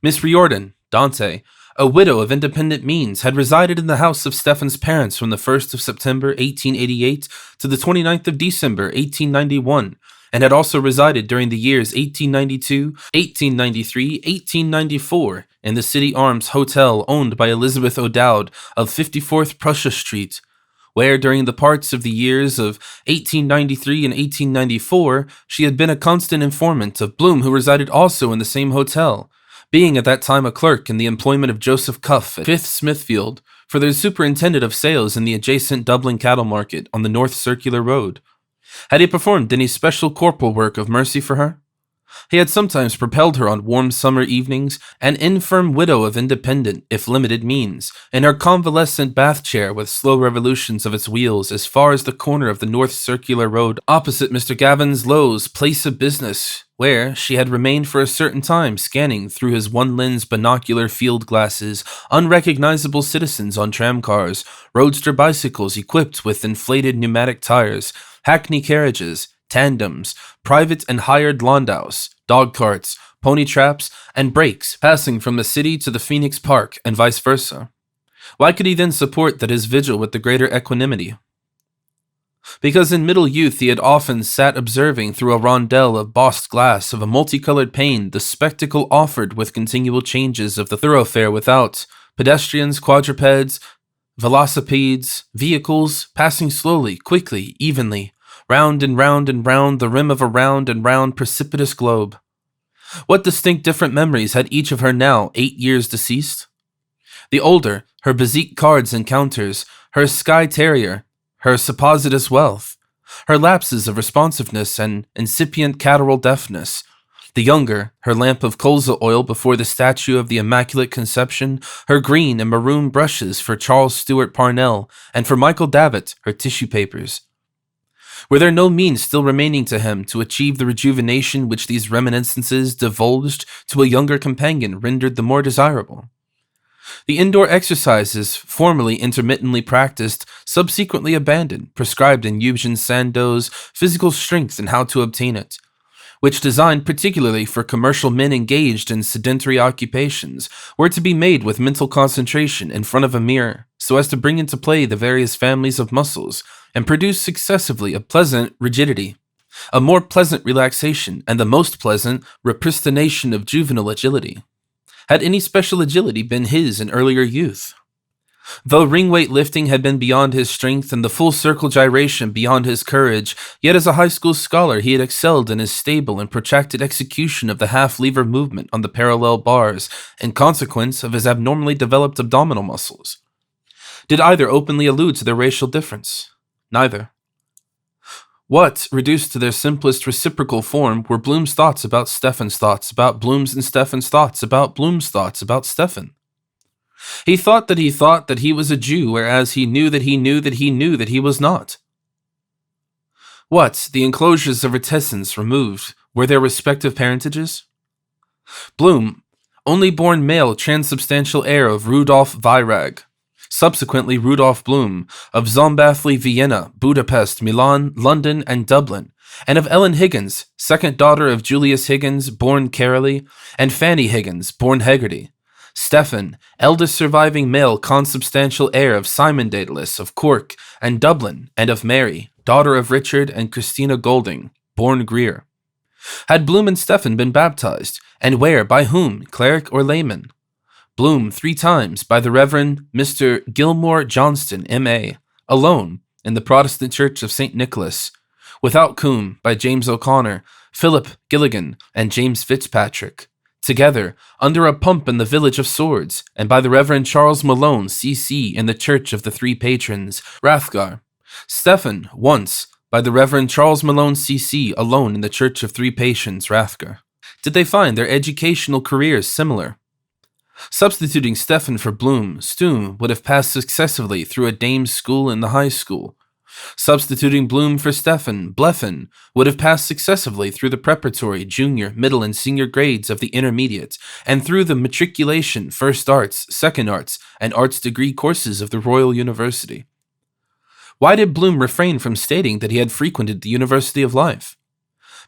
Miss Riordan, Dante, a widow of independent means, had resided in the house of Stephen's parents from the 1st of September 1888 to the 29th of December 1891, and had also resided during the years 1892, 1893, 1894 in the City Arms Hotel owned by Elizabeth O'Dowd of 54th Prussia Street, where during the parts of the years of 1893 and 1894 she had been a constant informant of Bloom, who resided also in the same hotel, being at that time a clerk in the employment of Joseph Cuff at 5th Smithfield for the superintendent of sales in the adjacent Dublin cattle market on the North Circular Road. Had he performed any special corporal work of mercy for her? He had sometimes propelled her on warm summer evenings, an infirm widow of independent, if limited means, in her convalescent bath chair with slow revolutions of its wheels as far as the corner of the North Circular Road opposite Mr. Gavin's Low's place of business, where she had remained for a certain time scanning through his one-lens binocular field glasses unrecognizable citizens on tramcars, roadster bicycles equipped with inflated pneumatic tires, hackney carriages, tandems, private and hired landaus, dog carts, pony traps, and brakes passing from the city to the Phoenix Park and vice versa. Why could he then support that his vigil with the greater equanimity? Because in middle youth he had often sat observing through a rondel of bossed glass of a multicolored pane the spectacle offered with continual changes of the thoroughfare without, pedestrians, quadrupeds, velocipedes, vehicles passing slowly, quickly, evenly, round and round and round the rim of a round and round precipitous globe. What distinct different memories had each of her now 8 years deceased? The older, her bezique cards and counters, her Skye Terrier, her supposititious wealth, her lapses of responsiveness and incipient catarrhal deafness. The younger, her lamp of colza oil before the statue of the Immaculate Conception, her green and maroon brushes for Charles Stewart Parnell, and for Michael Davitt, her tissue papers. Were there no means still remaining to him to achieve the rejuvenation which these reminiscences divulged to a younger companion rendered the more desirable? The indoor exercises, formerly intermittently practiced, subsequently abandoned, prescribed in Eugene Sandeau's Physical Strength and How to Obtain It, which designed particularly for commercial men engaged in sedentary occupations, were to be made with mental concentration in front of a mirror, so as to bring into play the various families of muscles, and produce successively a pleasant rigidity, a more pleasant relaxation, and the most pleasant repristination of juvenile agility. Had any special agility been his in earlier youth? Though ring-weight lifting had been beyond his strength and the full circle gyration beyond his courage, yet as a high school scholar he had excelled in his stable and protracted execution of the half-lever movement on the parallel bars in consequence of his abnormally developed abdominal muscles. Did either openly allude to their racial difference? Neither. What, reduced to their simplest reciprocal form, were Bloom's thoughts about Stephen's thoughts about Bloom's and Stephen's thoughts about Bloom's thoughts about Stephen? He thought that he was a Jew, whereas he knew that he knew that he knew that he was not. What, the enclosures of reticence removed, were their respective parentages? Bloom, only born male transubstantial heir of Rudolf Weirag, subsequently Rudolf Bloom, of Szombathely, Vienna, Budapest, Milan, London, and Dublin, and of Ellen Higgins, second daughter of Julius Higgins, born Caroly, and Fanny Higgins, born Hegarty. Stephen, eldest surviving male consubstantial heir of Simon Daedalus of Cork and Dublin, and of Mary, daughter of Richard and Christina Golding, born Greer. Had Bloom and Stephen been baptized, and where, by whom, cleric or layman? Bloom 3 times by the Reverend Mr. Gilmore Johnston, M.A., alone, in the Protestant Church of St. Nicholas, without Coombe by James O'Connor, Philip Gilligan, and James Fitzpatrick, together under a pump in the Village of Swords, and by the Reverend Charles Malone, C.C., in the Church of the Three Patrons, Rathgar. Stephen, once, by the Reverend Charles Malone, C.C., alone in the Church of Three Patrons, Rathgar. Did they find their educational careers similar? Substituting Stephen for Bloom, Stoom would have passed successively through a dame's school in the high school. Substituting Bloom for Stephen, Bleffen would have passed successively through the preparatory, junior, middle, and senior grades of the intermediate, and through the matriculation, first arts, second arts, and arts degree courses of the Royal University. Why did Bloom refrain from stating that he had frequented the University of Life?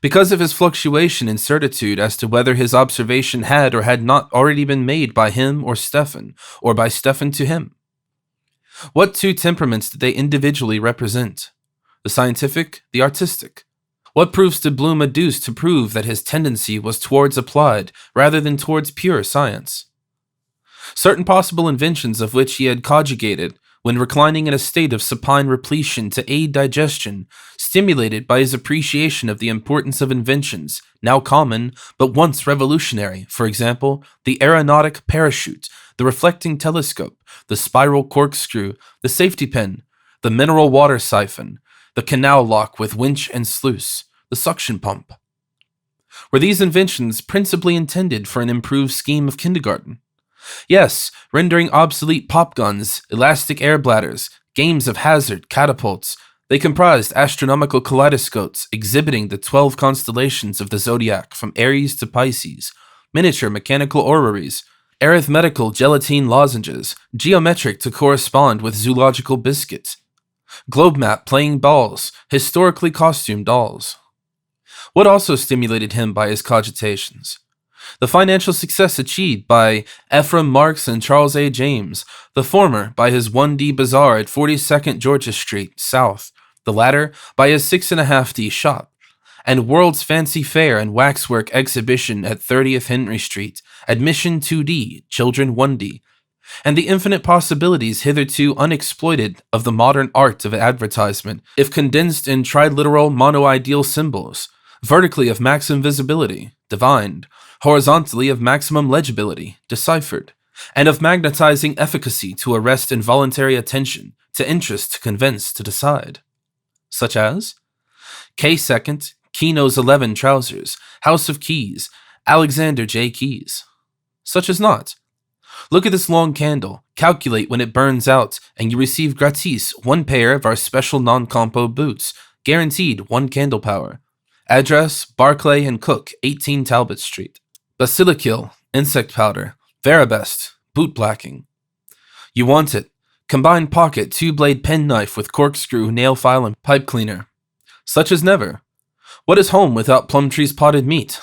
Because of his fluctuation in certitude as to whether his observation had or had not already been made by him or Stephen, or by Stephen to him. What two temperaments did they individually represent? The scientific, the artistic. What proofs did Bloom adduce to prove that his tendency was towards applied rather than towards pure science? Certain possible inventions of which he had cogitated when reclining in a state of supine repletion to aid digestion, stimulated by his appreciation of the importance of inventions, now common, but once revolutionary, for example, the aeronautic parachute, the reflecting telescope, the spiral corkscrew, the safety pin, the mineral water siphon, the canal lock with winch and sluice, the suction pump. Were these inventions principally intended for an improved scheme of kindergarten? Yes, rendering obsolete pop guns, elastic air bladders, games of hazard, catapults. They comprised astronomical kaleidoscopes exhibiting the 12 constellations of the zodiac from Aries to Pisces, miniature mechanical orreries, arithmetical gelatine lozenges, geometric to correspond with zoological biscuits, globe map playing balls, historically costumed dolls. What also stimulated him by his cogitations? The financial success achieved by Ephraim Marx and Charles A. James, the former by his 1D bazaar at 42nd Georgia Street, South, the latter by his 6.5D shop, and World's Fancy Fair and Waxwork Exhibition at 30th Henry Street, admission 2D, children 1D, and the infinite possibilities hitherto unexploited of the modern art of advertisement, if condensed in triliteral monoideal symbols, vertically of maximum visibility, divined, horizontally of maximum legibility, deciphered, and of magnetizing efficacy to arrest involuntary attention, to interest, to convince, to decide. Such as K2nd, Kino's 11 trousers, House of Keys, Alexander J. Keys. Such as not. Look at this long candle, calculate when it burns out, and you receive gratis 1 pair of our special non-compo boots, guaranteed 1 candle power. Address, Barclay and Cook, 18 Talbot Street. Basilicil, insect powder, Veribest, boot blacking. You want it. Combined pocket 2-blade penknife with corkscrew, nail file, and pipe cleaner. Such as never. What is home without Plumtree's potted meat?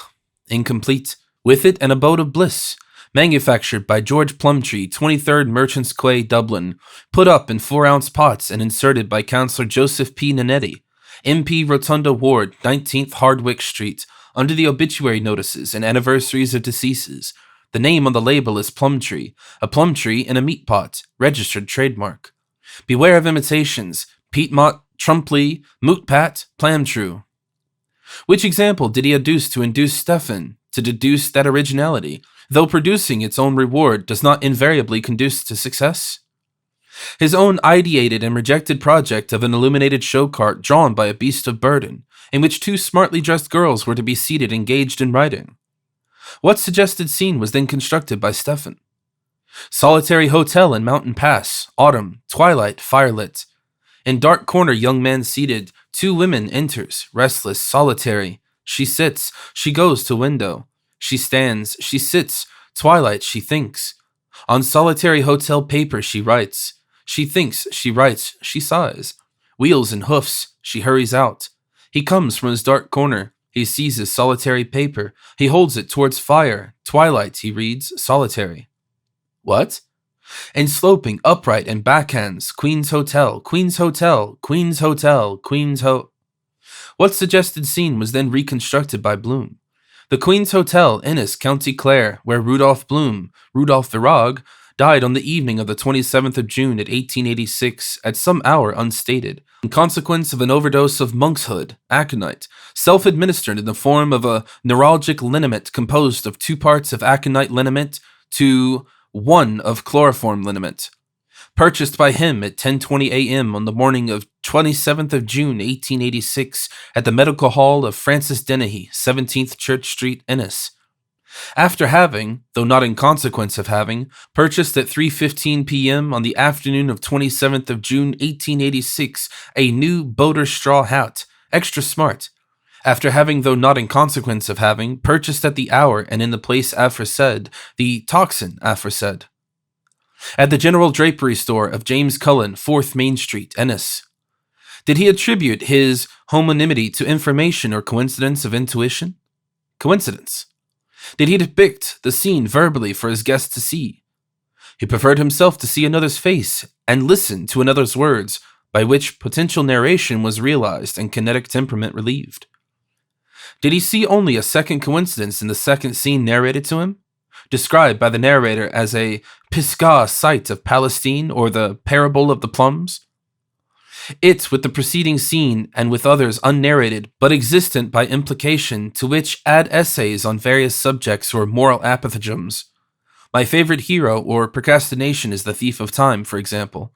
Incomplete. With it, an abode of bliss. Manufactured by George Plumtree, 23rd Merchants Quay, Dublin. Put up in 4-ounce pots and inserted by Councillor Joseph P. Nanetti, MP Rotunda Ward, 19th Hardwick Street, under the obituary notices and anniversaries of deceases. The name on the label is Plumtree, a plum tree in a meat pot, registered trademark. Beware of imitations, Piedmont, Trumpley, Mootpat, Plamtrue. Which example did he adduce to induce Stephen to deduce that originality, though producing its own reward, does not invariably conduce to success? His own ideated and rejected project of an illuminated show cart drawn by a beast of burden, in which 2 smartly dressed girls were to be seated engaged in writing. What suggested scene was then constructed by Stephen? Solitary hotel in Mountain Pass, autumn, twilight, firelit. In dark corner young man seated, 2 women enters, restless, solitary. She sits, she goes to window. She stands, she sits, twilight, she thinks. On solitary hotel paper she writes. She thinks, she writes, she sighs. Wheels and hoofs, she hurries out. He comes from his dark corner. He sees his solitary paper. He holds it towards fire. Twilight, he reads, solitary. What? In sloping, upright, and backhands, Queen's Hotel, Queen's Hotel, Queen's Hotel, Queen's Ho... What suggested scene was then reconstructed by Bloom? The Queen's Hotel, Ennis, County Clare, where Rudolph Bloom, Rudolph Virag, died on the evening of the 27th of June at 1886 at some hour unstated, in consequence of an overdose of monkshood, aconite, self-administered in the form of a neuralgic liniment composed of 2 parts of aconite liniment to 1 of chloroform liniment. Purchased by him at 10:20 a.m. on the morning of 27th of June 1886 at the Medical Hall of Francis Dennehy, 17th Church Street, Ennis. After having, though not in consequence of having, purchased at 3:15 p.m. on the afternoon of 27th of June 1886 a new boater straw hat, extra smart. After having, though not in consequence of having, purchased at the hour and in the place aforesaid, the toxin aforesaid. At the General Drapery Store of James Cullen, 4th Main Street, Ennis. Did he attribute his homonymity to information or coincidence of intuition? Coincidence. Did he depict the scene verbally for his guest to see? He preferred himself to see another's face and listen to another's words, by which potential narration was realized and kinetic temperament relieved. Did he see only a second coincidence in the second scene narrated to him, described by the narrator as a Pisgah sight of Palestine or the parable of the plums? It with the preceding scene and with others unnarrated but existent by implication, to which add essays on various subjects or moral apothegms. My favorite hero or procrastination is the Thief of Time, for example.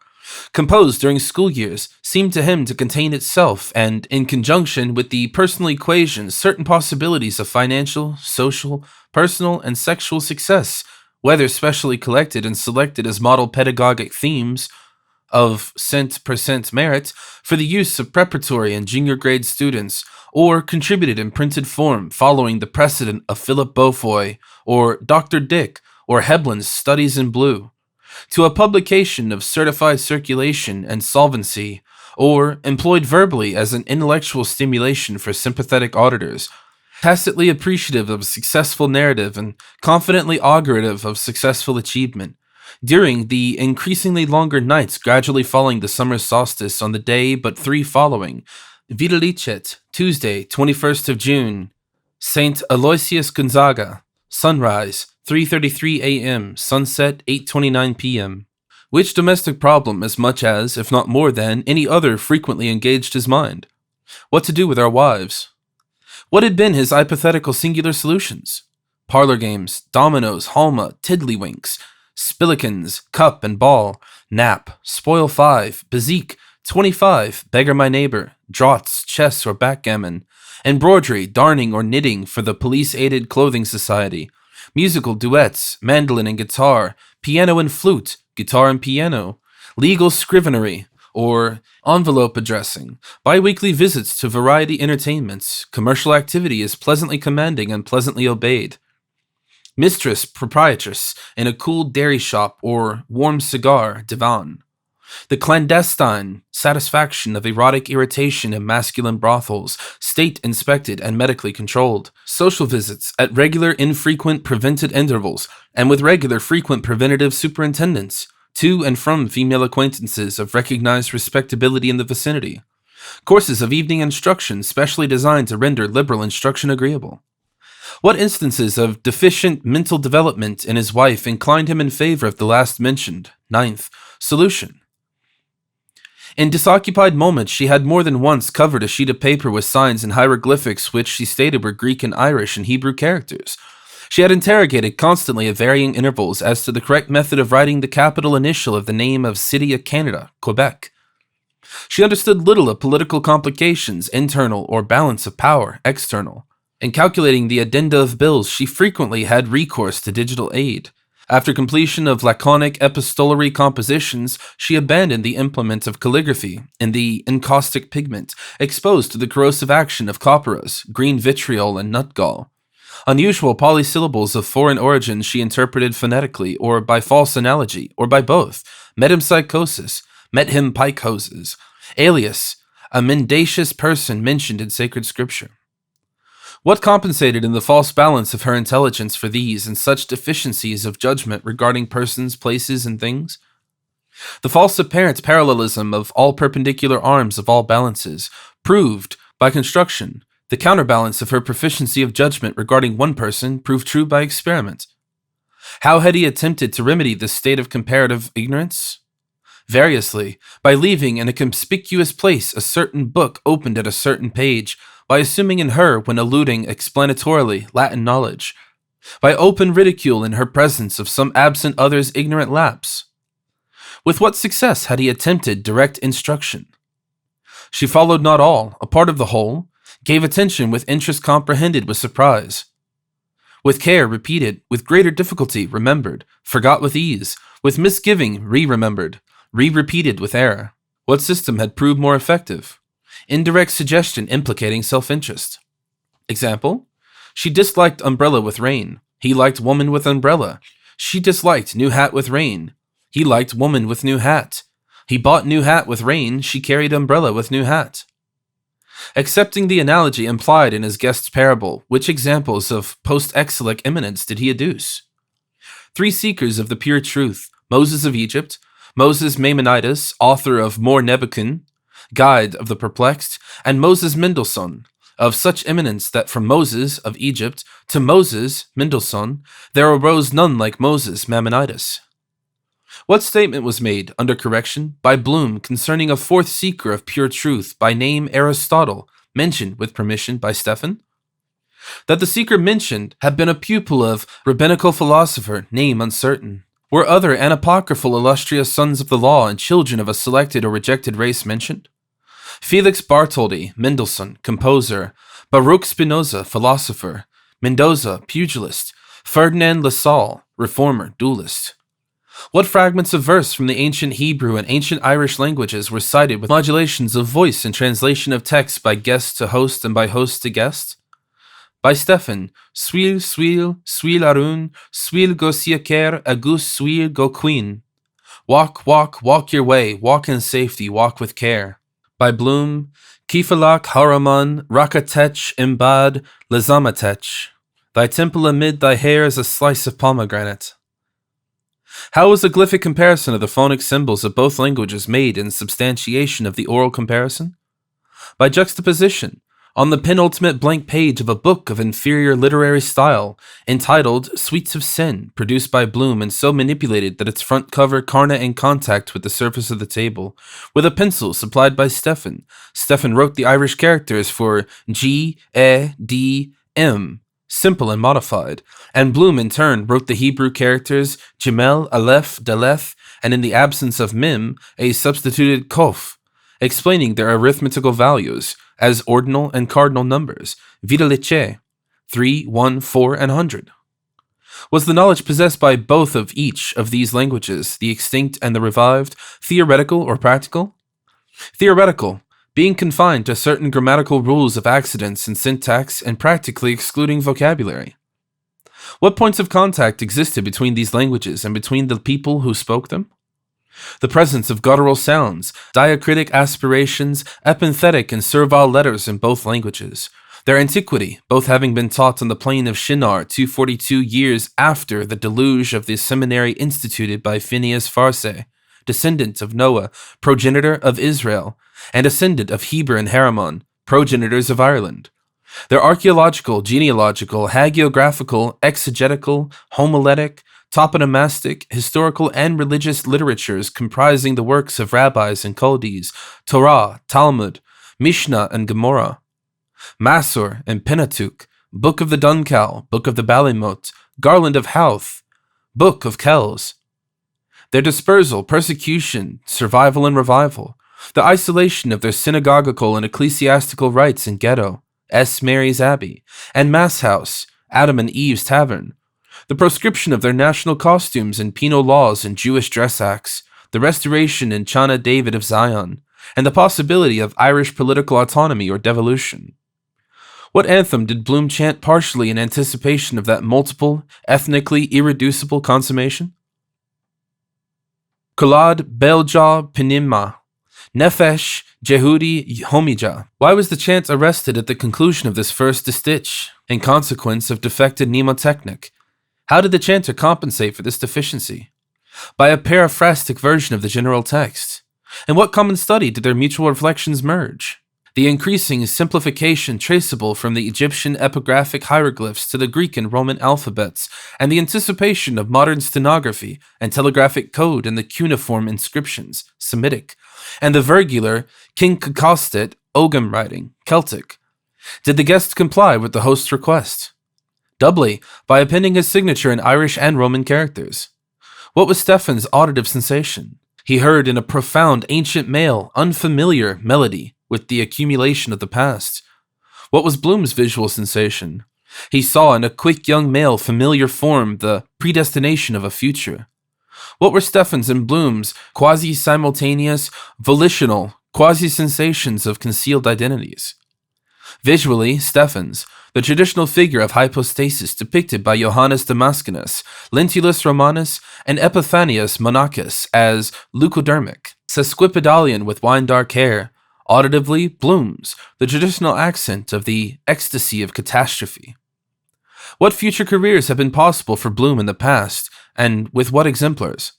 Composed during school years, seemed to him to contain itself and, in conjunction with the personal equations, certain possibilities of financial, social, personal, and sexual success, whether specially collected and selected as model pedagogic themes of cent per cent merit for the use of preparatory and junior grade students, or contributed in printed form following the precedent of Philip Beaufoy, or Dr. Dick, or Heblin's Studies in Blue, to a publication of certified circulation and solvency, or employed verbally as an intellectual stimulation for sympathetic auditors, tacitly appreciative of successful narrative and confidently augurative of successful achievement, during the increasingly longer nights gradually following the summer solstice on the day but 3 following, Videlicet, Tuesday, 21st of June, St. Aloysius Gonzaga, sunrise, 3:33 a.m., sunset, 8:29 p.m. Which domestic problem as much as, if not more than, any other frequently engaged his mind? What to do with our wives? What had been his hypothetical singular solutions? Parlor games, dominoes, halma, tiddlywinks, spillikins, cup and ball, nap, spoil 5, bezique, 25, beggar my neighbor, draughts, chess or backgammon, embroidery, darning or knitting for the police-aided clothing society, musical duets, mandolin and guitar, piano and flute, guitar and piano, legal scrivenery, or envelope addressing, bi-weekly visits to variety entertainments, commercial activity is pleasantly commanding and pleasantly obeyed. Mistress, proprietress, in a cool dairy shop or warm cigar, divan. The clandestine satisfaction of erotic irritation in masculine brothels, state-inspected and medically controlled. Social visits at regular, infrequent, prevented intervals, and with regular, frequent preventative superintendents, to and from female acquaintances of recognized respectability in the vicinity. Courses of evening instruction specially designed to render liberal instruction agreeable. What instances of deficient mental development in his wife inclined him in favor of the last mentioned? 9th, solution. In disoccupied moments, she had more than once covered a sheet of paper with signs and hieroglyphics which she stated were Greek and Irish and Hebrew characters. She had interrogated constantly at varying intervals as to the correct method of writing the capital initial of the name of City of Canada, Quebec. She understood little of political complications, internal, or balance of power, external. In calculating the addenda of bills, she frequently had recourse to digital aid. After completion of laconic epistolary compositions, she abandoned the implement of calligraphy in the encaustic pigment, exposed to the corrosive action of copperas, green vitriol, and nutgall. Unusual polysyllables of foreign origin she interpreted phonetically, or by false analogy, or by both. Metempsychosis, met him pike hoses. Alias, a mendacious person mentioned in sacred scripture. What compensated in the false balance of her intelligence for these and such deficiencies of judgment regarding persons, places, and things? The false apparent parallelism of all perpendicular arms of all balances proved, by construction, the counterbalance of her proficiency of judgment regarding one person proved true by experiment. How had he attempted to remedy this state of comparative ignorance? Variously, by leaving in a conspicuous place a certain book opened at a certain page, by assuming in her, when alluding explanatorily, Latin knowledge, by open ridicule in her presence of some absent other's ignorant lapse. With what success had he attempted direct instruction? She followed not all, a part of the whole, gave attention with interest comprehended with surprise. With care repeated, with greater difficulty remembered, forgot with ease, with misgiving re-remembered, re-repeated with error. What system had proved more effective? Indirect suggestion implicating self-interest. Example: she disliked umbrella with rain. He liked woman with umbrella. She disliked new hat with rain. He liked woman with new hat. He bought new hat with rain. She carried umbrella with new hat. Accepting the analogy implied in his guest's parable, which examples of post-exilic eminence did he adduce? 3 seekers of the pure truth: Moses of Egypt, Moses Maimonides, author of More Nebuchadnezzar, Guide of the Perplexed, and Moses Mendelssohn, of such eminence that from Moses of Egypt to Moses Mendelssohn there arose none like Moses Maimonides. What statement was made, under correction, by Bloom concerning a 4th seeker of pure truth by name Aristotle, mentioned, with permission, by Stephen? That the seeker mentioned had been a pupil of rabbinical philosopher, name uncertain. Were other anapocryphal illustrious sons of the law and children of a selected or rejected race mentioned? Felix Bartholdy, Mendelssohn, composer; Baruch Spinoza, philosopher; Mendoza, pugilist; Ferdinand Lassalle, reformer, duelist. What fragments of verse from the ancient Hebrew and ancient Irish languages were cited with modulations of voice and translation of text by guest to host and by host to guest? By Stephen, Swil, swil, swil arun, swil go siaker, agus swil go queen. Walk, walk, walk your way, walk in safety, walk with care. By Bloom, Kifalak haraman, rakatech imbad, lezamatech. Thy temple amid thy hair is a slice of pomegranate. How was the glyphic comparison of the phonic symbols of both languages made in substantiation of the oral comparison? By juxtaposition, on the penultimate blank page of a book of inferior literary style, entitled Sweets of Sin, produced by Bloom and so manipulated that its front cover carna in contact with the surface of the table, with a pencil supplied by Stephen. Stephen wrote the Irish characters for G, E, D, M, simple and modified, and Bloom in turn wrote the Hebrew characters Gimel, Aleph, Daleth, and in the absence of Mim, a substituted Kof, explaining their arithmetical values as ordinal and cardinal numbers, vidalice, 3, 1, 4, and 100. Was the knowledge possessed by both of each of these languages, the extinct and the revived, theoretical or practical? Theoretical, being confined to certain grammatical rules of accidence and syntax and practically excluding vocabulary. What points of contact existed between these languages and between the people who spoke them? The presence of guttural sounds, diacritic aspirations, epenthetic and servile letters in both languages. Their antiquity, both having been taught on the plain of Shinar 242 years after the deluge of the seminary instituted by Phineas Farse, descendant of Noah, progenitor of Israel, and ascendant of Heber and Haramon, progenitors of Ireland. Their archaeological, genealogical, hagiographical, exegetical, homiletic, toponomastic, historical, and religious literatures comprising the works of rabbis and Chaldees, Torah, Talmud, Mishnah, and Gemara, Masor and Pentateuch, Book of the Duncal, Book of the Balimot, Garland of Houth, Book of Kells. Their dispersal, persecution, survival, and revival, the isolation of their synagogical and ecclesiastical rites in Ghetto, S. Mary's Abbey, and Mass House, Adam and Eve's Tavern, the proscription of their national costumes and penal laws and Jewish dress acts, the restoration in Chana David of Zion, and the possibility of Irish political autonomy or devolution. What anthem did Bloom chant partially in anticipation of that multiple, ethnically irreducible consummation? Kolad Belja Penimma, Nefesh Jehudi Homija. Why was the chant arrested at the conclusion of this first distich, in consequence of defected mnemotechnic? How did the chanter compensate for this deficiency? By a paraphrastic version of the general text. In what common study did their mutual reflections merge? The increasing simplification traceable from the Egyptian epigraphic hieroglyphs to the Greek and Roman alphabets, and the anticipation of modern stenography and telegraphic code in the cuneiform inscriptions, Semitic, and the vergular Kinkakostet Ogham writing, Celtic. Did the guest comply with the host's request? Doubly, by appending his signature in Irish and Roman characters. What was Stephen's auditive sensation? He heard in a profound, ancient male, unfamiliar melody with the accumulation of the past. What was Bloom's visual sensation? He saw in a quick young male familiar form the predestination of a future. What were Stephen's and Bloom's quasi-simultaneous, volitional, quasi-sensations of concealed identities? Visually, Stephen's, the traditional figure of hypostasis depicted by Johannes Damascenus, Lentulus Romanus, and Epiphanius Monachus as leucodermic, sesquipedalian with wine-dark hair, auditively Bloom's, the traditional accent of the ecstasy of catastrophe. What future careers have been possible for Bloom in the past, and with what exemplars?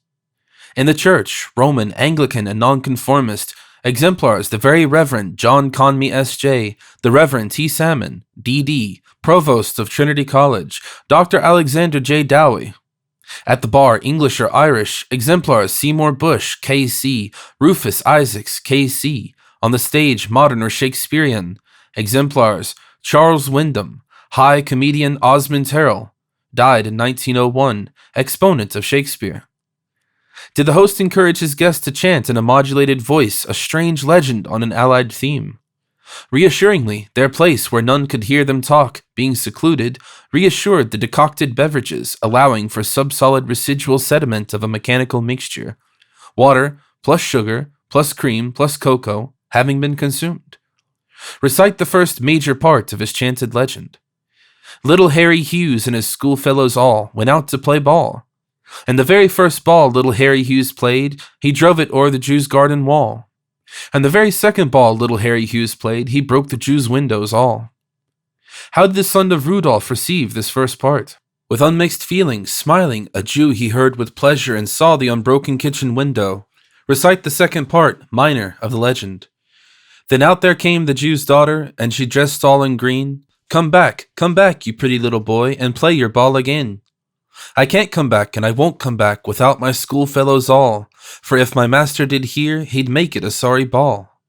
In the Church, Roman, Anglican, and Nonconformist, exemplars the Very Reverend John Conmee S.J., the Reverend T. Salmon, D.D., Provost of Trinity College, Dr. Alexander J. Dowie. At the bar, English or Irish, exemplars Seymour Bush, K.C., Rufus Isaacs, K.C., on the stage, modern or Shakespearean, exemplars Charles Wyndham, high comedian Osmond Terrell, died in 1901, exponent of Shakespeare. Did the host encourage his guests to chant in a modulated voice a strange legend on an allied theme? Reassuringly, their place where none could hear them talk, being secluded, reassured the decocted beverages, allowing for subsolid residual sediment of a mechanical mixture, water plus sugar plus cream plus cocoa, having been consumed. Recite the first major part of his chanted legend. Little Harry Hughes and his schoolfellows all went out to play ball. And the very first ball little Harry Hughes played, he drove it o'er the Jew's garden wall. And the very second ball little Harry Hughes played, he broke the Jew's windows all. How did the son of Rudolph receive this first part? With unmixed feelings, smiling, a Jew he heard with pleasure and saw the unbroken kitchen window. Recite the second part, minor, of the legend. Then out there came the Jew's daughter, and she dressed all in green. Come back, you pretty little boy, and play your ball again. I can't come back, and I won't come back without my schoolfellows all, for if my master did hear, he'd make it a sorry ball.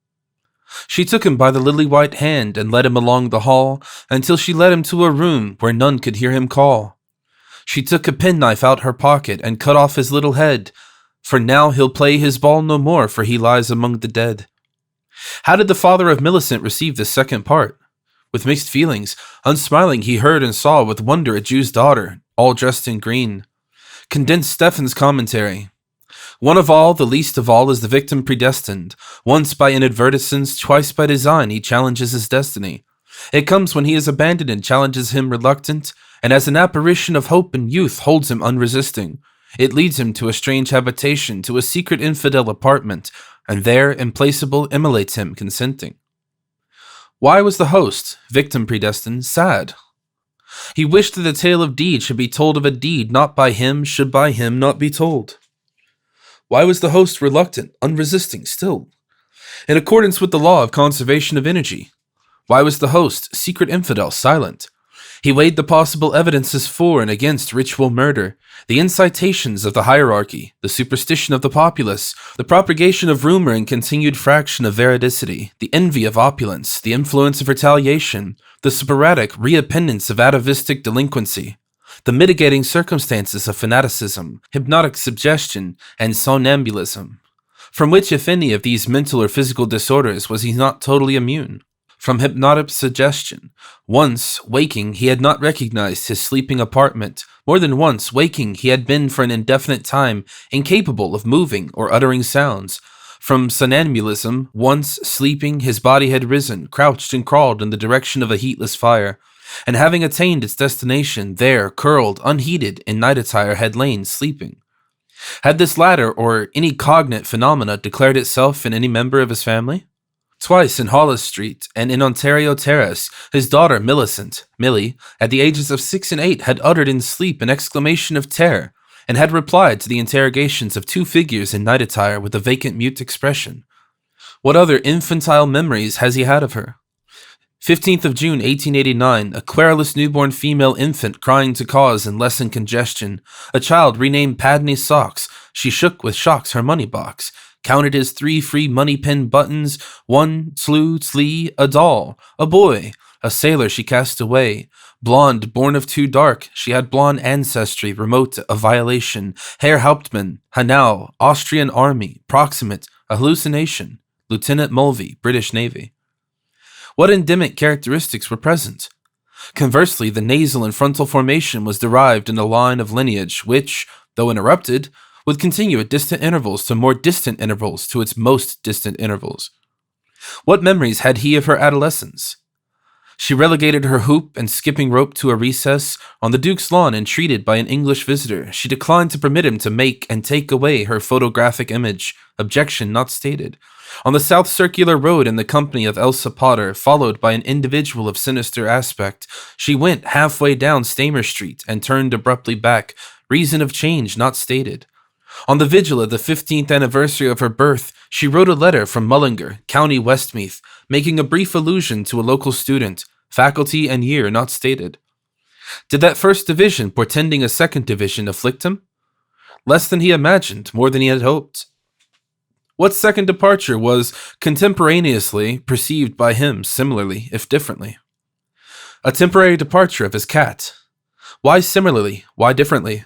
She took him by the lily-white hand and led him along the hall, until she led him to a room where none could hear him call. She took a penknife out her pocket and cut off his little head, for now he'll play his ball no more, for he lies among the dead. How did the father of Millicent receive this second part? With mixed feelings, unsmiling he heard and saw with wonder a Jew's daughter, all dressed in green. Condensed Stephen's commentary. One of all, the least of all, is the victim predestined. Once by inadvertence, twice by design, he challenges his destiny. It comes when he is abandoned and challenges him reluctant, and as an apparition of hope and youth holds him unresisting. It leads him to a strange habitation, to a secret infidel apartment, and there, implacable, immolates him consenting. Why was the host, victim predestined, sad? He wished that the tale of deed should be told of a deed not by him, should by him not be told. Why was the host reluctant, unresisting still? In accordance with the law of conservation of energy. Why was the host, secret infidel, silent? He weighed the possible evidences for and against ritual murder, the incitations of the hierarchy, the superstition of the populace, the propagation of rumor and continued fraction of veridicity, the envy of opulence, the influence of retaliation, the sporadic reappendance of atavistic delinquency, the mitigating circumstances of fanaticism, hypnotic suggestion, and somnambulism, from which, if any of these mental or physical disorders, was he not totally immune? From hypnotic suggestion. Once, waking, he had not recognized his sleeping apartment. More than once, waking, he had been for an indefinite time incapable of moving or uttering sounds. From somnambulism, once, sleeping, his body had risen, crouched and crawled in the direction of a heatless fire, and having attained its destination, there, curled, unheeded, in night attire, had lain, sleeping. Had this latter, or any cognate phenomena, declared itself in any member of his family? Twice in Hollis Street and in Ontario Terrace, his daughter Millicent, Millie, at the ages of 6 and 8, had uttered in sleep an exclamation of terror, and had replied to the interrogations of two figures in night attire with a vacant mute expression. What other infantile memories has he had of her? 15th of June, 1889, a querulous newborn female infant crying to cause and lessen congestion. A child renamed Padney Socks. She shook with shocks her money box. Counted his 3 free money pin buttons. 1, 2, 3, a doll. A boy. A sailor she cast away. Blonde, born of too dark. She had blonde ancestry, remote, a violation. Herr Hauptmann. Hanau. Austrian army. Proximate. A hallucination. Lieutenant Mulvey. British Navy. What endemic characteristics were present? Conversely, the nasal and frontal formation was derived in a line of lineage which, though interrupted, would continue at distant intervals to more distant intervals to its most distant intervals. What memories had he of her adolescence? She relegated her hoop and skipping rope to a recess. On the Duke's lawn, entreated by an English visitor, she declined to permit him to make and take away her photographic image, objection not stated. On the South Circular Road in the company of Elsa Potter, followed by an individual of sinister aspect, she went halfway down Stamer Street and turned abruptly back, reason of change not stated. On the vigil of the 15th anniversary of her birth, she wrote a letter from Mullingar, County Westmeath, making a brief allusion to a local student, faculty and year not stated. Did that first division, portending a second division, afflict him? Less than he imagined, more than he had hoped. What second departure was contemporaneously perceived by him similarly, if differently? A temporary departure of his cat. Why similarly? Why differently?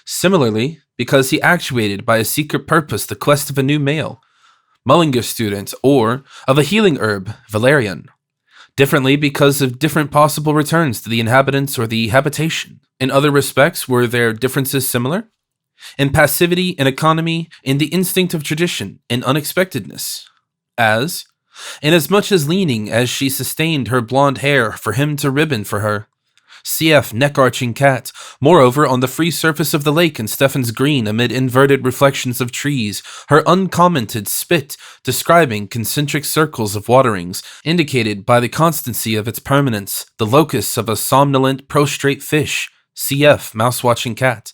Similarly, because he actuated by a secret purpose the quest of a new male, Mullingar student, or of a healing herb, valerian. Differently because of different possible returns to the inhabitants or the habitation. In other respects, were their differences similar? In passivity, in economy, in the instinct of tradition, in unexpectedness. Inasmuch as leaning as she sustained her blonde hair for him to ribbon for her. Cf. neck-arching cat. Moreover, on the free surface of the lake in Stephen's Green, amid inverted reflections of trees, her uncommented spit describing concentric circles of waterings, indicated by the constancy of its permanence, the locus of a somnolent prostrate fish. Cf. mouse-watching cat.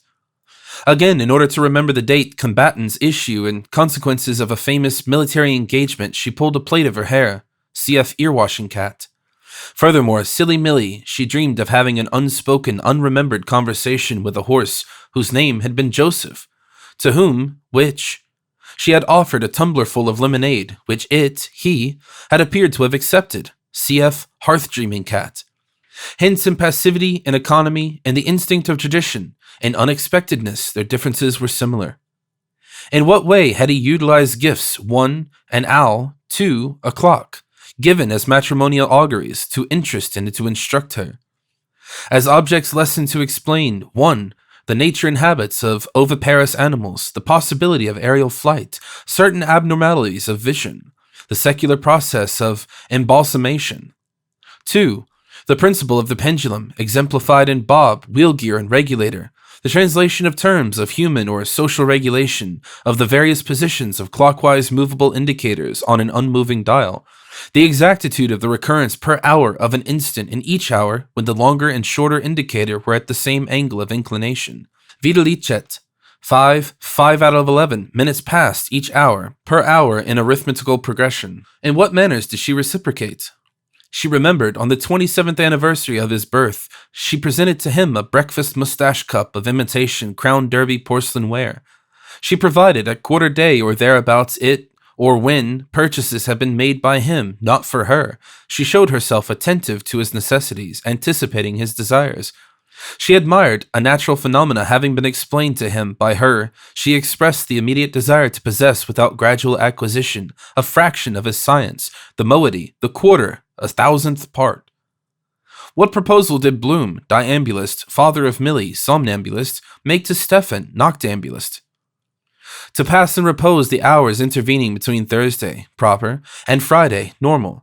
Again, in order to remember the date, combatants, issue, and consequences of a famous military engagement, she pulled a plait of her hair. Cf. ear-washing cat. Furthermore, silly Millie, she dreamed of having an unspoken, unremembered conversation with a horse whose name had been Joseph, to whom, she had offered a tumblerful of lemonade, which he, had appeared to have accepted. Cf. hearth-dreaming cat. Hence, in passivity, in economy, in the instinct of tradition, in unexpectedness, their differences were similar. In what way had he utilized gifts, 1, an owl, 2, a clock, given as matrimonial auguries, to interest and to instruct her? As objects lesson to explain, 1, the nature and habits of oviparous animals, the possibility of aerial flight, certain abnormalities of vision, the secular process of embalsamation. 2, the principle of the pendulum, exemplified in bob, wheel gear, and regulator, the translation of terms of human or social regulation of the various positions of clockwise movable indicators on an unmoving dial, the exactitude of the recurrence per hour of an instant in each hour when the longer and shorter indicator were at the same angle of inclination. Videlicet. 5 out of 11 minutes passed each hour, per hour in arithmetical progression. In what manners did she reciprocate? She remembered, on the 27th anniversary of his birth, she presented to him a breakfast mustache cup of imitation Crown Derby porcelain ware. She provided at quarter day or thereabouts or when purchases had been made by him, not for her. She showed herself attentive to his necessities, anticipating his desires. She admired a natural phenomena having been explained to him by her. She expressed the immediate desire to possess without gradual acquisition a fraction of his science, the moiety, the quarter, 1,000th part. What proposal did Bloom, diambulist, father of Millie, somnambulist, make to Stephen, noctambulist? To pass in repose the hours intervening between Thursday, proper, and Friday, normal,